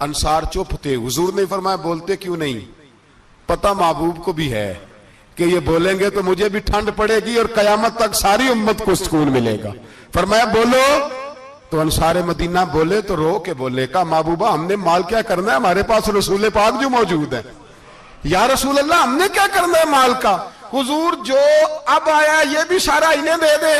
अंसार चुप थे। हुजूर ने फरमाया बोलते क्यों नहीं? पता महबूब को भी है कि ये बोलेंगे तो मुझे भी ठंड पड़ेगी और कयामत तक सारी उम्मत को सुकून मिलेगा। फरमाया बोलो। तो अंसारे मदीना बोले तो रो के बोले, का महबूबा हमने माल क्या करना है, हमारे पास रसूल पाक जो मौजूद है। या रसूल अल्लाह हमने क्या करना है माल का? हुजूर जो अब आया ये भी सारा इन्हें दे दे,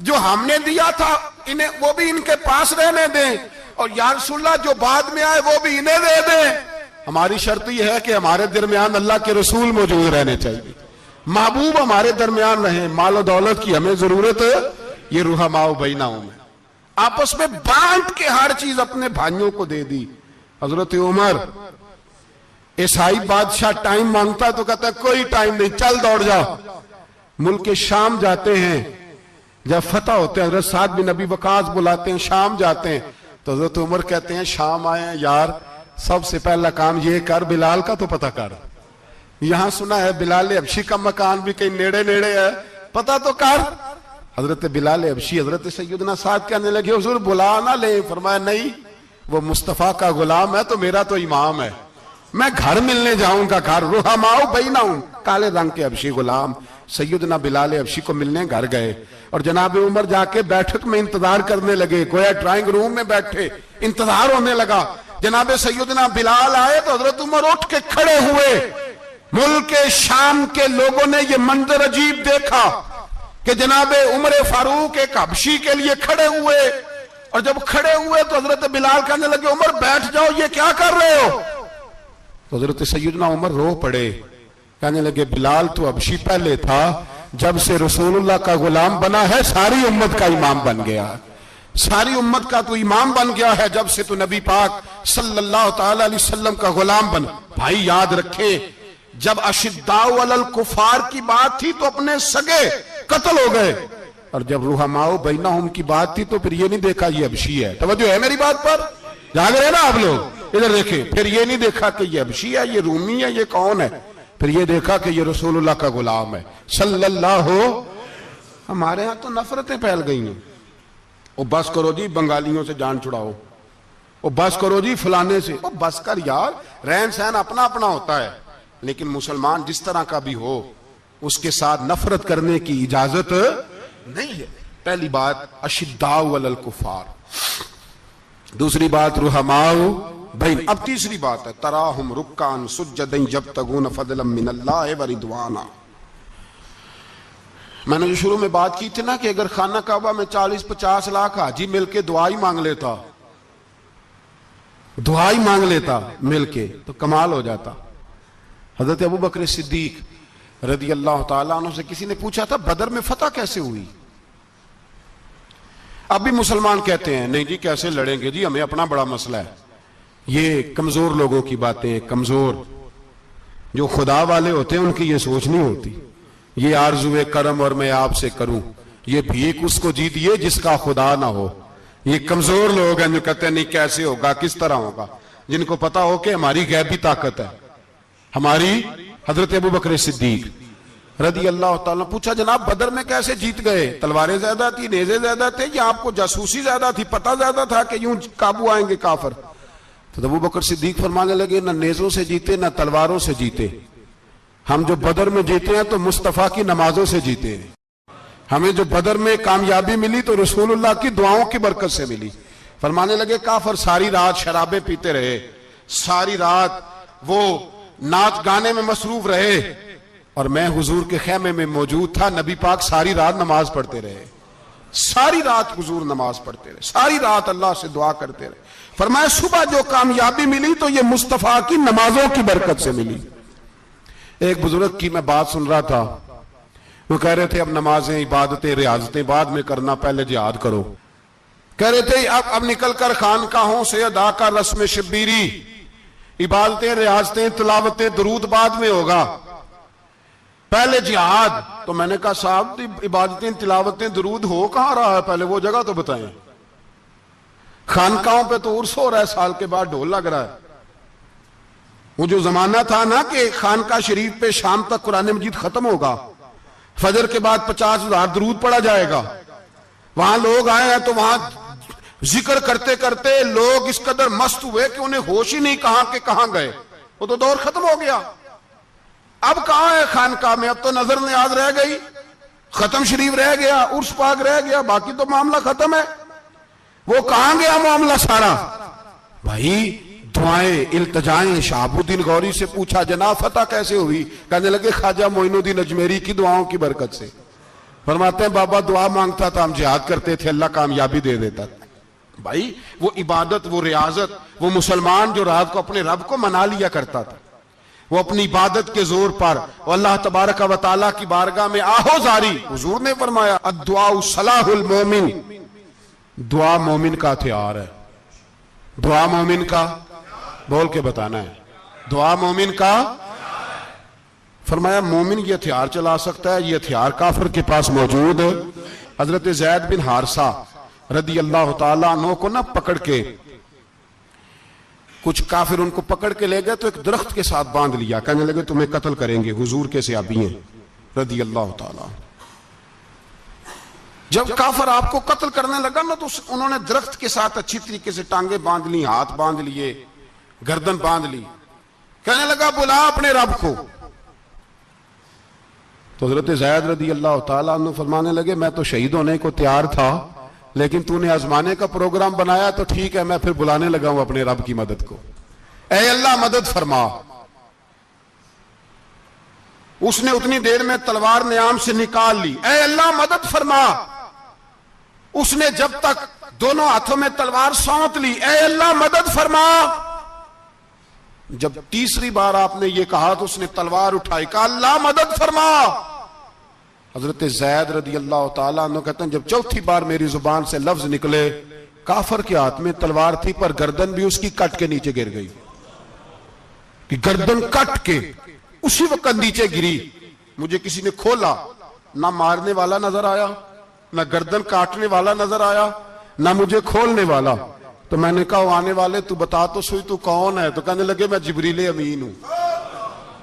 जो हमने दिया था इन्हें वो भी इनके पास रहने दें, और या रसूल अल्लाह जो बाद में आए वो भी इन्हें दे दें। हमारी शर्त यह है कि हमारे दरमियान अल्लाह के रसूल मौजूद रहने चाहिए, महबूब हमारे दरमियान रहे, माल और दौलत की हमें जरूरत है। ये रुहमाओ बैनहुम में आपस में बांट के हर चीज अपने भाइयों को दे दी। हजरत उमर, ईसाई बादशाह टाइम मांगता तो कहता कोई टाइम नहीं, चल दौड़ जाओ। मुल्क के शाम जाते हैं, जब फतह होते हैं हजरत साद बिन अबी वकास बुलाते हैं, शाम जाते हैं तो हजरत उमर कहते हैं शाम आए हैं यार, सबसे पहला काम ये कर बिलाल का तो पता कर। यहां सुना है बिलाल हबशी का मकान भी कहीं नेड़े नेड़े है, पता तो कर। हजरत बिलाल हबशी हजरत सैयदना साद कहने लगे हुजूर बुला ना ले। फरमाया नहीं, वो मुस्तफा का गुलाम है तो मेरा तो इमाम है, मैं घर मिलने जाऊंगा। घर रुहमाओ बैनहुम, काले रंग के हबशी गुलाम सैयदना बिलाल हबशी को मिलने घर गए, और जनाब उमर जाके बैठक में इंतजार करने लगे, गोया ड्राइंग रूम में बैठे इंतजार होने लगा। जनाब सैयदना बिलाल आए तो हजरत उमर उठ के खड़े हुए। मुल्क के शाम के लोगों ने यह मंजर अजीब देखा कि जनाब उमर फारूक एक हबशी के लिए खड़े हुए, और जब खड़े हुए तो हजरत बिलाल कहने लगे उमर बैठ जाओ, ये क्या कर रहे हो? तो हजरत सैयदना उमर रो पड़े, कहने लगे बिलाल तो हबशी पहले था, जब से रसूलुल्लाह का गुलाम बना है सारी उम्मत का इमाम बन गया, सारी उम्मत का तो इमाम बन गया है जब से तो नबी पाक सल्लल्लाहु ताला अलैहि वसल्लम का गुलाम बन। भाई याद रखे, जब अशिद्दाउ अलल कुफार की बात थी तो अपने सगे कत्ल हो गए, और जब रुहमाओ बैनहुम की बात थी तो फिर ये नहीं देखा ये हबशी है। तवज्जो है मेरी बात पर? जाग रहे ना आप लोग? इधर देखें, फिर ये नहीं देखा कि ये हबशी है, ये रूमी है, ये कौन है, फिर ये देखा कि ये रसूलुल्लाह का गुलाम है सल्लल्लाहु। हमारे यहां तो नफरतें फैल गई हैं। ओ बस करो जी बंगालियों से जान छुड़ाओ, ओ बस करो जी फलाने से, ओ बस कर यार, रहन सहन अपना अपना होता है, लेकिन मुसलमान जिस तरह का भी हो उसके साथ नफरत करने की इजाजत नहीं है। पहली बात अशिद्दाउ अलल कुफार, दूसरी बात रुहमाओ बैन। अब तीसरी बात है तराहुम रुक्कान सुज्जदन यब्तगून फदलन मिनल्लाहि व रिदवाना। मैंने जो शुरू में बात की थी ना कि अगर खाना काबा में 40-50 लाख हाजी मिलके दुआ ही मांग लेता, दुआ ही मांग लेता मिलके, तो कमाल हो जाता। हजरत अबू बकर सिद्दीक रदी अल्लाह ताला अन्हु से किसी ने पूछा था बदर में फतह कैसे हुई? अब भी मुसलमान कहते हैं नहीं जी कैसे लड़ेंगे जी, हमें अपना बड़ा मसला है। ये कमजोर लोगों की बातें, कमजोर जो खुदा वाले होते हैं उनकी ये सोच नहीं होती। ये आरजुए करम और मैं आपसे करूं, ये भीख उसको जीतिए जिसका खुदा ना हो। ये कमजोर लोग हैं जो कहते हैं नहीं कैसे होगा, किस तरह होगा, जिनको पता हो कि हमारी गैबी ताकत है हमारी। हजरत अबू बकर सिद्दीक रदी अल्लाह ताला पूछा जनाब बदर में कैसे जीत गए? तलवारें ज्यादा थी, नेजे ज्यादा थे, या आपको जासूसी ज्यादा थी, पता ज्यादा था कि यूं काबू आएंगे काफिर? तो अबू बकर सिद्दीक फरमाने लगे न नेजों से जीते न तलवारों से जीते, हम जो बदर में जीते हैं तो मुस्तफा की नमाजों से जीते हैं। हमें जो बदर में कामयाबी मिली तो रसूलुल्लाह की दुआओं की बरकत से मिली। फरमाने लगे काफिर सारी रात शराबें पीते रहे, सारी रात वो नाच गाने में मसरूफ रहे, और मैं हुजूर के खेमे में मौजूद था, नबी पाक सारी रात नमाज पढ़ते रहे। सारी रात हुजूर नमाज पढ़ते रहे, सारी रात अल्लाह से दुआ करते रहे। फरमाया सुबह जो कामयाबी मिली तो ये मुस्तफा की नमाजों की बरकत से मिली। एक बुजुर्ग की मैं बात सुन रहा था, वो कह रहे थे अब नमाजें, इबादतें, रियाजतें बाद में करना, पहले जिहाद करो। कह रहे थे अब निकल कर खानकाहों से अदा कर रस्म शब्बीरी, इबादतें, रियाजतें, तिलावतें, दरूद बाद में होगा, पहले जिहाद। तो मैंने कहा साहब इबादतें, तिलावतें, दरूद हो कहां रहा है, पहले वो जगह तो बताएं। खानकाहों पे तो उर्स हो रहा है, साल के बाद ढोल लग रहा है। वो जो जमाना था ना कि खानका शरीफ पे शाम तक कुरान मजीद खत्म होगा, फजर के बाद 50,000 दरूद पढ़ा जाएगा, वहां लोग आए हैं तो वहां जिक्र करते करते लोग इस कदर मस्त हुए कि उन्हें होश ही नहीं कहां के कहां गए। वो तो दौर खत्म हो गया। अब कहां है खानका में, अब तो नजर नियाज रह गई, खत्म शरीफ रह गया, उर्स पाक रह गया, बाकी तो मामला खत्म है। वो कहां गया मामला सारा? भाई दुआएं, इल्तजाएं। शहाबुद्दीन गौरी से पूछा जनाब फतह कैसे हुई? कहने लगे ख्वाजा मोइनुद्दीन अजमेरी की दुआओं की बरकत से। फरमाते हैं बाबा दुआ मांगता था, हम जिहाद करते थे, अल्लाह कामयाबी दे देता। भाई वो इबादत, वो रियाजत, वो मुसलमान जो रात को अपने रब को मना लिया करता था, वो अपनी इबादत के जोर पर अल्लाह तबारक व तआला की बारगाह में आहोजारी। हुजूर ने फरमाया अद्दुआ सलाहुल मोमिन, दुआ मोमिन का हथियार है। दुआ मोमिन का, बोल के बताना है, दुआ मोमिन का। फरमाया मोमिन ये हथियार चला सकता है, ये हथियार काफिर के पास मौजूद है। हजरत ज़ैद बिन हारिसा रदी अल्लाह ताला अन्हु को ना पकड़ के कुछ काफिर उनको पकड़ के ले गए तो एक दरख्त के साथ बांध लिया, कहने लगे तुम्हें कत्ल करेंगे, हुजूर के सहाबी हैं रदी अल्लाह ताला। जब काफिर आपको कत्ल करने लगा ना तो उन्होंने दरख्त के साथ अच्छी तरीके से टांगे बांध ली, हाथ बांध लिए, गर्दन बांध ली। कहने लगा बुला अपने रब को। तो हजरत ज़ैद रदी अल्लाह ताला अन्हु फरमाने लगे मैं तो शहीद होने को तैयार था, लेकिन तूने आजमाने का प्रोग्राम बनाया तो ठीक है, मैं फिर बुलाने लगा हूं अपने रब की मदद को। ऐ अल्लाह मदद फरमा। उसने उतनी देर में तलवार नियाम से निकाल ली। ऐ अल्लाह मदद फरमा। उसने जब तक दोनों हाथों में तलवार सौंत ली, ऐ अल्लाह मदद फरमा। जब तीसरी बार आपने ये कहा तो उसने तलवार उठाई, कहा अल्लाह मदद फरमा। हजरत ज़ैद रदी अल्लाह ताला अन्हु कहते हैं जब चौथी बार मेरी जुबान से लफ्ज निकले, काफिर के हाथ में तलवार थी पर गर्दन भी उसकी कट के नीचे गिर गई, कि गर्दन कट के उसी वक्त नीचे गिरी। मुझे किसी ने खोला, ना मारने वाला नजर आया, ना गर्दन काटने वाला नजर आया, ना मुझे खोलने वाला। तो मैंने कहा आने वाले तू बता तो सही तू कौन है? तो कहने लगे मैं जिब्रील अमीन हूं,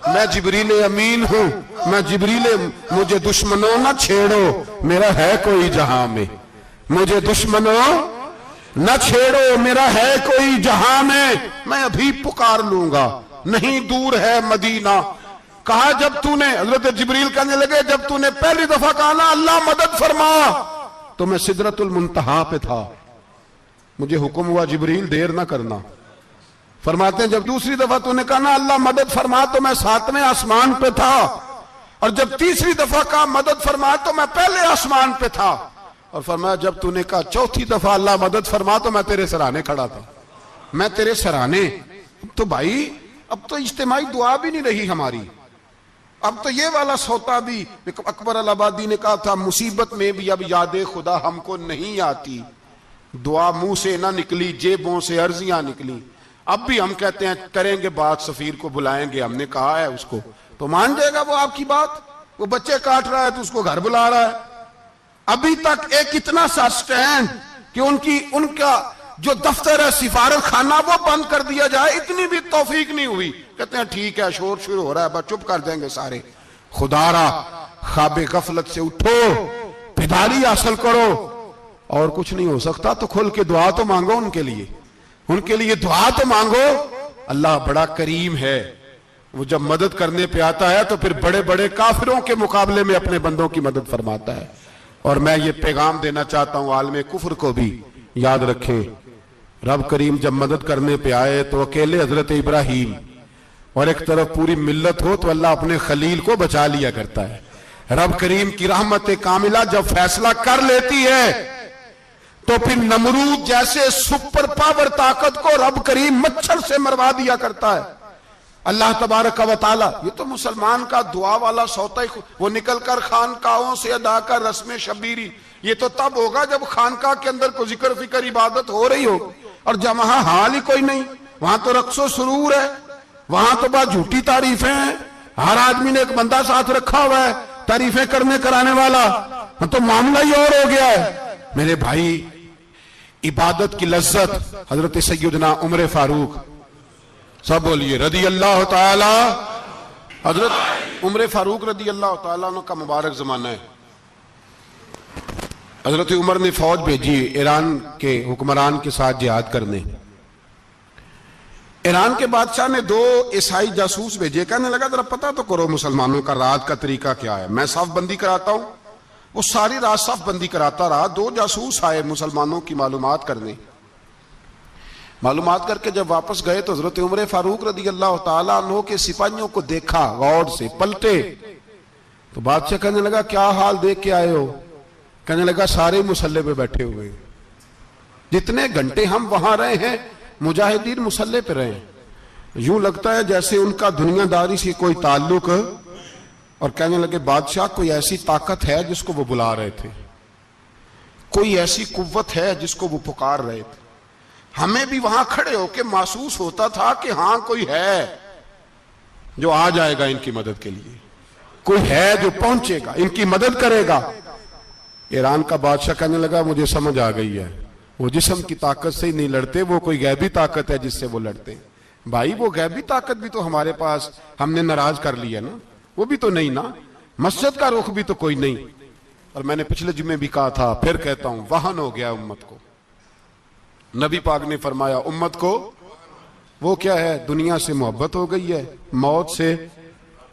मैं जिब्रील अमीन हूं, मैं जिब्रील, मुझे दुश्मनों ना छेड़ो, मेरा है कोई जहां में, मुझे दुश्मनों न छेड़ो, मेरा है कोई जहां में, मैं अभी पुकार लूंगा, नहीं दूर है मदीना। कहा जब तूने, हजरत जिब्रील कहने लगे जब तूने पहली दफा कहा ना अल्लाह मदद फरमा, तो मैं सिदरतुल मुंतहा पे था, मुझे हुक्म हुआ जिब्रील देर ना करना। फरमाते हैं जब दूसरी दफा तूने कहा ना अल्लाह मदद फरमा तो मैं 7वें आसमान पे था, और जब तीसरी दफा कहा मदद फरमा तो मैं पहले आसमान पे था। और फरमाया जब तूने कहा चौथी दफा अल्लाह मदद फरमा तो मैं तेरे सराहने खड़ा था, मैं तेरे सराहने। तो भाई अब तो इज्तिमाई दुआ भी नहीं रही हमारी, अब तो ये वाला सौता भी। अकबर अल आबादी ने कहा था मुसीबत में भी अब याद खुदा हमको नहीं आती, दुआ मुंह से ना निकली जेबों से अर्जियां निकली। अब भी हम कहते हैं करेंगे बात, सफीर को बुलाएंगे, हमने कहा है उसको, तो मान जाएगा वो आपकी बात? वो बच्चे काट रहा है तो उसको घर बुला रहा है। अभी तक एक इतना सा स्टैंड कि उनका जो दफ्तर है सिफारत खाना वो बंद कर दिया जाए, इतनी भी तौफीक नहीं हुई। कहते हैं ठीक है शोर शुरू हो रहा है, बस चुप कर देंगे सारे। खुदारा ख्वाबे गफलत से उठो, बेदारी हासिल करो, और कुछ नहीं हो सकता तो खुल के दुआ तो मांगो उनके लिए, उनके लिए दुआ तो मांगो। अल्लाह बड़ा करीम है, वो जब मदद करने पे आता है तो फिर बड़े बड़े काफिरों के मुकाबले में अपने बंदों की मदद फरमाता है। और मैं ये पैगाम देना चाहता हूं आलमे कुफर को भी, याद रखें रब करीम जब मदद करने पे आए तो अकेले हजरत इब्राहीम और एक तरफ पूरी मिल्लत हो तो अल्लाह अपने खलील को बचा लिया करता है। रब करीम की रहमत कामिला जब फैसला कर लेती है तो फिर नमरूद जैसे सुपर पावर ताकत को रब करीम मच्छर से मरवा दिया करता है। अल्लाह तबारक व तआला, ये तो मुसलमान का दुआ वाला सौता ही, वो निकलकर खानकाहों से अदा कर रस्म शबीरी, ये तो तब होगा जब खानकाह के अंदर कोई जिक्र फिक्र इबादत हो रही हो, और जब वहां हाल ही कोई नहीं, वहां तो रक्सो सुरूर है, वहां तो बस झूठी तारीफें हैं, हर आदमी ने एक बंदा साथ रखा हुआ है तारीफें करने कराने वाला, तो मामला ही और हो गया है। मेरे भाई, इबादत की लज्जत हजरत सैयदना उमर फारूक, सब बोलिए रदी अल्लाह ताला, हजरत उमर फारूक रदी अल्लाह ताला का मुबारक जमाना है। हजरत उमर ने फौज भेजी ईरान के हुक्मरान के साथ जिहाद करने। ईरान के बादशाह ने 2 ईसाई जासूस भेजे, कहने लगा जरा पता तो करो मुसलमानों का रात का तरीका क्या है, मैं साफ बंदी कराता हूं। वो सारी रात साफ बंदी कराता रहा। 2 जासूस आए मुसलमानों की मालूमात करने। मालूमात करके जब वापस गए तो हजरत उमर फारूक रदी अल्लाह ताला अन्हु के सिपाहियों को देखा, गौर से पलटे तो बादशाह कहने लगा क्या हाल देख के आए हो? कहने लगा सारे मुसल्ले पे बैठे हुए, जितने घंटे हम वहां रहे हैं मुजाहिदीन मुसल्ले पे रहे, यूं लगता है जैसे उनका दुनियादारी से कोई ताल्लुक। और कहने लगे बादशाह कोई ऐसी ताकत है जिसको वो बुला रहे थे, कोई ऐसी कुव्वत है जिसको वो पुकार रहे थे। हमें भी वहां खड़े होकर महसूस होता था कि हां कोई है जो आ जाएगा इनकी मदद के लिए, कोई है जो पहुंचेगा इनकी मदद करेगा। ईरान का बादशाह कहने लगा मुझे समझ आ गई है, वो जिस्म की ताकत से ही नहीं लड़ते, वो कोई गैबी ताकत है जिससे वो लड़ते हैं। भाई वो गैबी ताकत भी तो हमारे पास हमने नाराज कर लिया ना, वो भी तो नहीं ना, मस्जिद का रुख भी तो कोई नहीं। और मैंने पिछले जुम्मे भी कहा था, फिर कहता हूं, वहन हो गया उम्मत को। नबी पाक ने फरमाया उम्मत को वो क्या है, दुनिया से मोहब्बत हो गई है, मौत से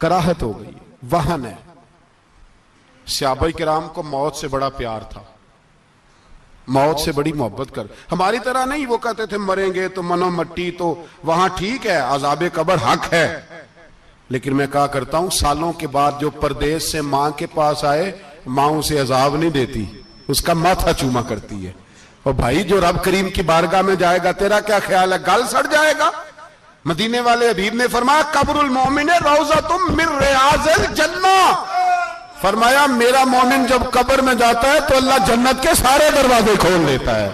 कराहत हो गई है, वहन है। सहाबा किराम को मौत से बड़ा प्यार था, मौत से बड़ी मोहब्बत कर, हमारी तरह नहीं। वो कहते थे मरेंगे तो मनो मट्टी, तो वहां ठीक है, अजाबे कब्र हक है, लेकिन मैं कहा करता हूं सालों के बाद जो परदेश से मां के पास आए, मां उसे अजाब नहीं देती, उसका माथा चूमा करती है। और भाई जो रब करीम की बारगाह में जाएगा, तेरा क्या ख्याल है, गल सड़ जाएगा? मदीने वाले हबीब ने फरमाया कब्रुल मोमिन रौज़तुम मिन रियाज़िल जन्नह, फरमाया मेरा मोमिन जब कब्र में जाता है तो अल्लाह जन्नत के सारे दरवाजे खोल देता है,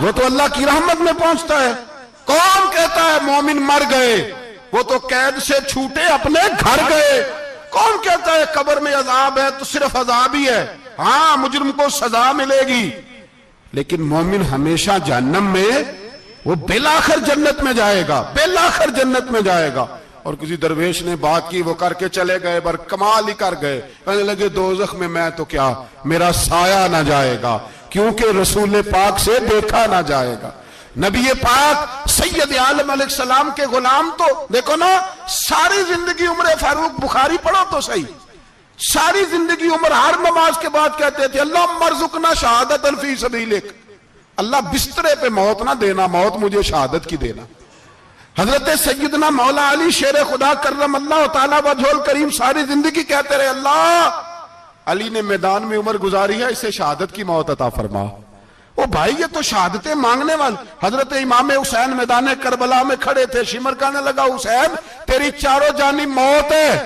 वो तो अल्लाह की रहमत में पहुंचता है। कौन कहता है मोमिन मर गए, वो तो कैद से छूटे अपने घर गए। कौन कहता है कब्र में अजाब है तो सिर्फ अजाब ही है, हां मुजरिम को सजा मिलेगी, लेकिन मोमिन हमेशा जहन्नम में, वो बेलाखिर जन्नत में जाएगा, बेलाखिर जन्नत में जाएगा। और किसी दरवेश ने बात की, वो करके चले गए, पर कमाल ही कर गए, कहने लगे दोज़ख में मैं तो क्या, मेरा साया ना जाएगा, क्योंकि रसूल पाक से देखा ना जाएगा। नबी पाक सैयद आलम अलैहिस्सलाम के गुलाम तो देखो ना, सारी जिंदगी उम्र फारूक, बुखारी पढ़ो तो सही, सारी जिंदगी उम्र हर नमाज के बाद कहते थे अल्लाह मरजुकना शहादतन फी सबीलिक, अल्लाह बिस्तरे पे मौत ना देना, मौत मुझे शहादत की देना। हजरत सैयदना मौला अली शेर खुदा करम अल्लाह ताला वजहुल करीम सारी जिंदगी कहते रहे अल्लाह, अली ने मैदान में उम्र गुजारी है, इसे शहादत की मौत अता फरमा। ओ भाई ये तो शहादतें मांगने वाले। हजरत इमाम हुसैन मैदान करबला में खड़े थे, शिमर कहने लगा हुसैन तेरी चारों जानी मौत है,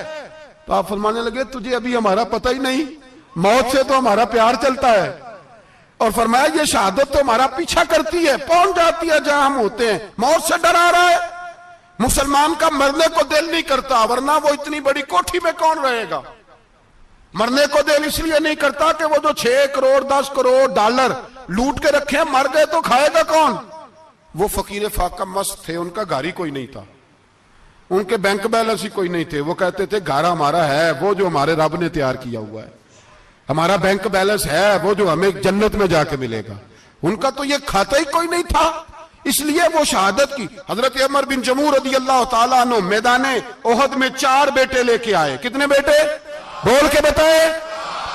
तो आप फरमाने लगे तुझे अभी हमारा पता ही नहीं, मौत से तो हमारा प्यार चलता है। और फरमाया ये शहादत तो हमारा पीछा करती है, पहुंच जाती है जहां हम होते हैं, मौत से डरा रहा है। मुसलमान का मरने को दिल नहीं करता, वरना वो इतनी बड़ी कोठी में कौन रहेगा। मरने को दिल इसलिए नहीं करता कि वो जो 6 करोड़ 10 करोड़ डॉलर लूट के रखे, मर गए तो खाएगा कौन। वो फकीर फाका मस्त थे, उनका घर ही कोई नहीं था, उनके बैंक बैलेंस ही कोई नहीं थे। वो कहते थे घर हमारा है वो जो हमारे रब ने तैयार किया हुआ है, हमारा बैंक बैलेंस है वो जो हमें जन्नत में जाके मिलेगा। उनका तो ये खाता ही कोई नहीं था, इसलिए वो शहादत की। हजरत उमर बिन जमू रदी अल्लाह ताला अन्हु मैदाने ओहद में 4 बेटे लेके आए। कितने बेटे बोल के बताए?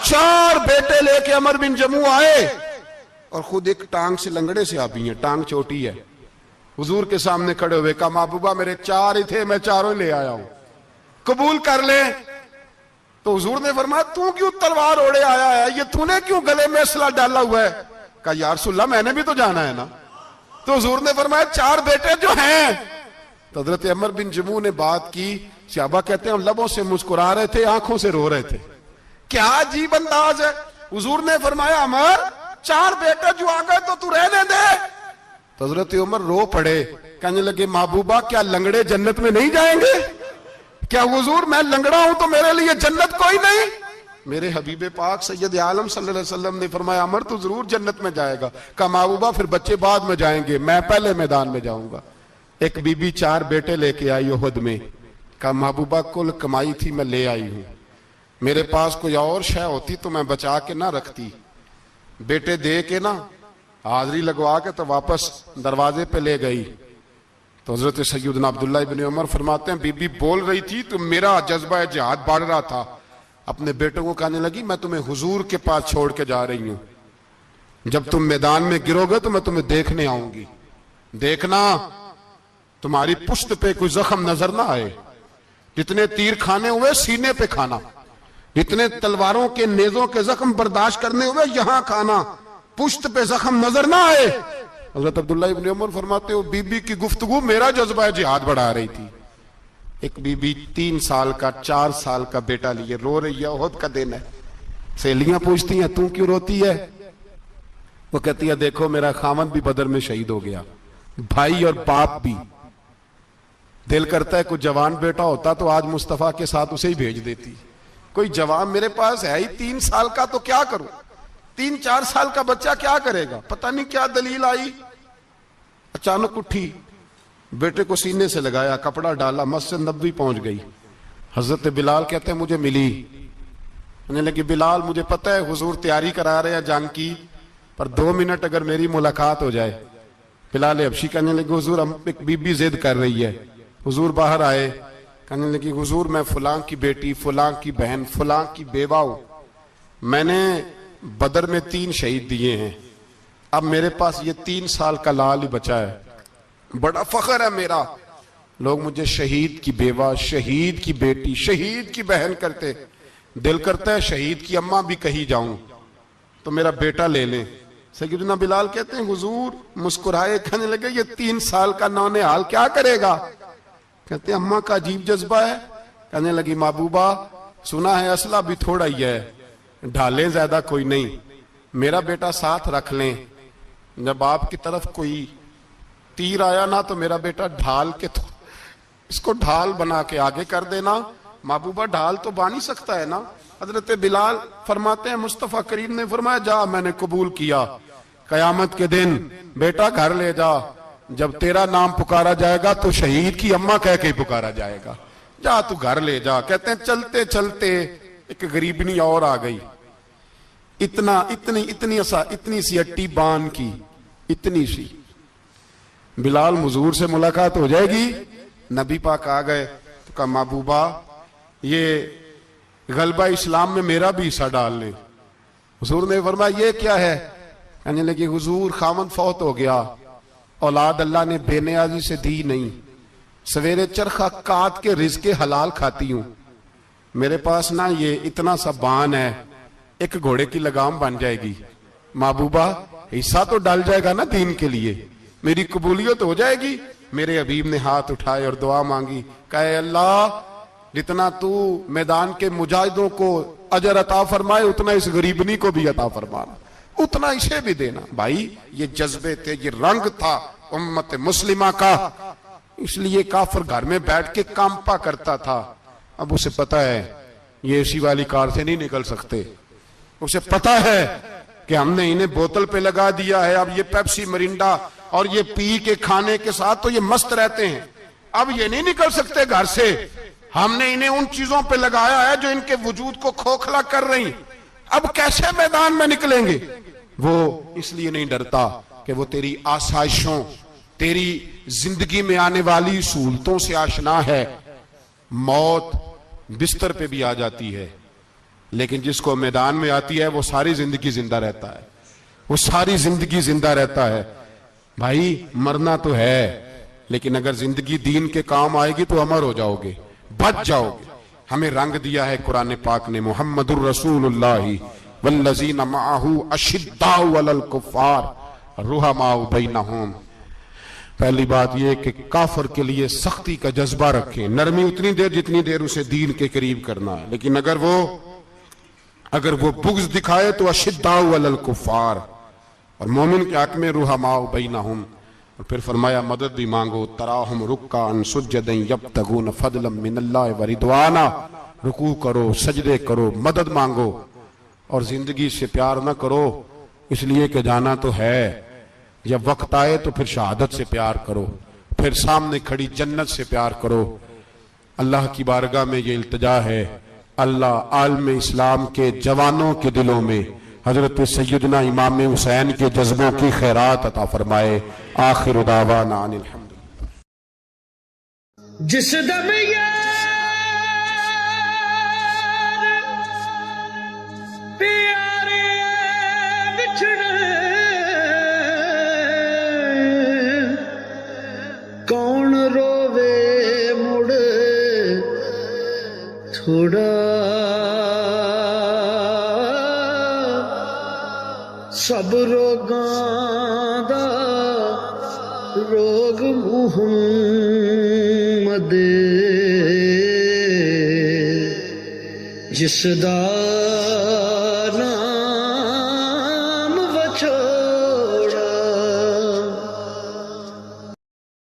4 बेटे लेके उमर बिन जमू आए, और खुद एक टांग से लंगड़े से आप ही हैं, टांग छोटी है। हुजूर के सामने खड़े हुए कहा महबूबा मेरे 4 ही थे, मैं 4 ही ले आया हूं, कबूल कर ले। तो हुजूर ने फरमाया तू क्यों तलवार ओढ़े आया है, ये तूने क्यों गले में असला डाला हुआ है? कहा या रसूलल्लाह मैंने भी तो जाना है ना। तो हुजूर ने फरमाया 4 बेटे जो हैं। तो हजरत अमर बिन जमू ने बात की, सहाबा कहते हैं हम लबों से मुस्कुरा रहे थे, आंखों से रो रहे थे। क्या अजीब अंदाज है। हुजूर ने फरमाया अमर 4 बेटे जो आ गए तो तू रहने दे। तो हजरत उमर रो पड़े, कहने लगे महबूबा क्या लंगड़े जन्नत में नहीं जाएंगे? क्या हुजूर मैं लंगड़ा हूं तो मेरे लिए जन्नत कोई नहीं? मेरे हबीबे पाक सैयद आलम सल्लल्लाहु अलैहि वसल्लम ने फरमाया अमर तू जरूर जन्नत में जाएगा। कहा महबूबा फिर बच्चे बाद में जाएंगे, मैं पहले मैदान में जाऊंगा। एक बीबी 4 बेटे लेके आई उहद में। कहा महबूबा कुल कमाई थी मैं ले आई हूं, मेरे पास कोई और शय होती तो मैं बचा के ना रखती। बेटे दे के ना हाजिरी लगवा के तो वापस दरवाजे पे ले गई। तो हजरत सैयदना अब्दुल्ला इब्न उमर फरमाते हैं बीबी बोल रही थी तो मेरा जज्बा जिहाद बढ़ रहा था। अपने बेटों को कहने लगी मैं तुम्हें हुजूर के पास छोड़ के जा रही हूं, जब तुम मैदान में गिरोगे तो मैं तुम्हें देखने आऊंगी, देखना तुम्हारी पुश्त पे कोई जख्म नजर ना आए। जितने तीर खाने हुए सीने पे खाना, जितने तलवारों के नेजों के जख्म बर्दाश्त करने हुए यहां खाना, पुश्त पे जख्म नजर ना आए। हजरत अब्दुल्ला इब्न उमर फरमाते हो बीबी की गुफ्तगू मेरा जज्बा जिहाद बढ़ा रही थी। एक बीबी 3 साल का 4 साल का बेटा लिए रो रही है, ओहद का दिन है। सहेलियां पूछती हैं तू क्यों रोती है? वो कहती है देखो मेरा खामन भी बदर में शहीद हो गया, भाई और बाप भी। दिल करता है कोई जवान बेटा होता तो आज मुस्तफा के साथ उसे ही भेज देती। कोई जवान मेरे पास है ही 3 साल का तो क्या करूं? 3-4 साल का बच्चा क्या करेगा? पता नहीं क्या दलील आई, अचानक उठी, बेटे को सीने से लगाया, कपड़ा डाला, मस्जिद नबवी पहुंच गई। हजरत बिलाल कहते हैं मुझे मिली, कहने लगी बिलाल मुझे पता है हुजूर तैयारी करा रहे हैं जंग की, पर 2 मिनट अगर मेरी मुलाकात हो जाए। बिलाल हबशी कहने लगे हुजूर हम एक बीबी जिद कर रही है। हुजूर बाहर आए, कहने लगी हुजूर मैं फलां की बेटी, फलां की बहन, फलां की बेवा हूं, मैंने बदर में 3 शहीद दिए हैं, अब मेरे पास ये 3 साल का लाल ही बचा है, बड़ा फख्र है मेरा। लोग मुझे शहीद की बेवा, शहीद की बेटी, शहीद की बहन करते, दिल करता है शहीद की अम्मा भी कही जाऊं तो मेरा बेटा ले लें। सैयदना बिलाल कहते हैं हुजूर मुस्कुराए, कहने लगे ये 3 साल का नौनिहाल क्या करेगा? कहते अम्मा का अजीब जज्बा है। कहने लगी महबूबा सुना है असला भी थोड़ा ही है, ढालें ज्यादा कोई नहीं, मेरा बेटा साथ रख लें, जब आपकी तरफ कोई तीर आया ना तो मेरा बेटा ढाल के तो इसको ढाल बना के आगे कर देना। महबूबा ढाल तो बन ही सकता है ना। हजरत बिलाल फरमाते हैं मुस्तफा करीम ने फरमाया जा मैंने कबूल किया, कयामत के दिन बेटा घर ले जा, जब तेरा नाम पुकारा जाएगा तो शहीद की अम्मा कह के पुकारा जाएगा, जा तू घर ले जा। कहते हैं चलते चलते एक गरीबनी और आ गई, इतनी सी अट्टी बान की, इतनी सी। बिलाल हुजूर से मुलाकात हो जाएगी, नबी पाक आ गए तो कहा महबूबा ये गलबा इस्लाम में मेरा भी हिस्सा डाल ले। हुजूर ने फरमाया ये क्या है? कहने लगी हुजूर खामन फौत हो गया, औलाद अल्लाह ने बेनियाजी से दी नहीं, सवेरे चरखा काट के रिज़्क़े हलाल खाती हूं, मेरे पास ना ये इतना सा बान है, एक घोड़े की लगाम बन जाएगी, महबूबा हिस्सा तो डाल जाएगा ना दीन के लिए, मेरी कबूलियत हो जाएगी। मेरे हबीब ने हाथ उठाए और दुआ मांगी, कहे अल्लाह जितना तू मैदान के मुजाहिदों को अजर अता फरमाए उतना इस गरीबनी को भी अता फरमाना, उतना इसे भी देना। भाई ये जज्बे थे, ये रंग था उम्मत मुस्लिमा का, इसलिए काफिर घर में बैठ के कांपा करता था। अब उसे पता है ये एसी वाली कार से नहीं निकल सकते, उसे पता है कि हमने इन्हें बोतल पे लगा दिया है, अब ये पेप्सी मरिंडा और ये पी के खाने के साथ तो ये मस्त रहते हैं, अब ये नहीं निकल सकते घर से, हमने इन्हें उन चीजों पे लगाया है जो इनके वजूद को खोखला कर रही, अब कैसे मैदान में निकलेंगे? वो इसलिए नहीं डरता कि वो तेरी आसाइशों, तेरी जिंदगी में आने वाली सहूलतों से आशना है। मौत बिस्तर पे भी आ जाती है, लेकिन जिसको मैदान में आती है वो सारी जिंदगी जिंदा रहता है, वो सारी जिंदगी जिंदा रहता है। भाई मरना तो है, लेकिन अगर जिंदगी दीन के काम आएगी तो अमर हो जाओगे, बच जाओगे। हमें रंग दिया है कुरान पाक ने, मुहम्मदुर रसूलुल्लाह वल्लज़ीना मअहू अशिद्दाउ अलल कुफ़ार रुहमाउ बैनहुम। पहली बात यह कि काफर के लिए सख्ती का जज्बा रखें, नरमी उतनी देर जितनी देर उसे दीन के करीब करना है, लेकिन अगर वो बुग़्ज़ दिखाए तो अशिद्दाउ अलल कुफ़ार, और मोमिन के हक में रुहमाउ बैनहुम। और फिर फरमाया मदद भी मांगो, तराहुम रुक्कान सुज्जदन यब्तगून फदलन मिनल्लाहि व रिदवाना, रुकू करो, सजदे करो, मदद मांगो। और जिंदगी से प्यार ना करो इसलिए कि जाना तो है, जब वक्त आए तो फिर शहादत से प्यार करो, फिर सामने खड़ी जन्नत से प्यार करो। अल्लाह की बारगाह में ये इल्तिजा है, अल्लाह आलम इस्लाम के जवानों के दिलों में हजरत सैयदना इमाम हुसैन के जज्बों की खैरात अता फरमाए। आखिर दावाना अनिल हम्दुलिल्लाह। जिस दम प्यारे बिछड़े कौन रोवे मुड़ थोड़ा, सब रोगां दा रोग मुहम्मद, जिसदा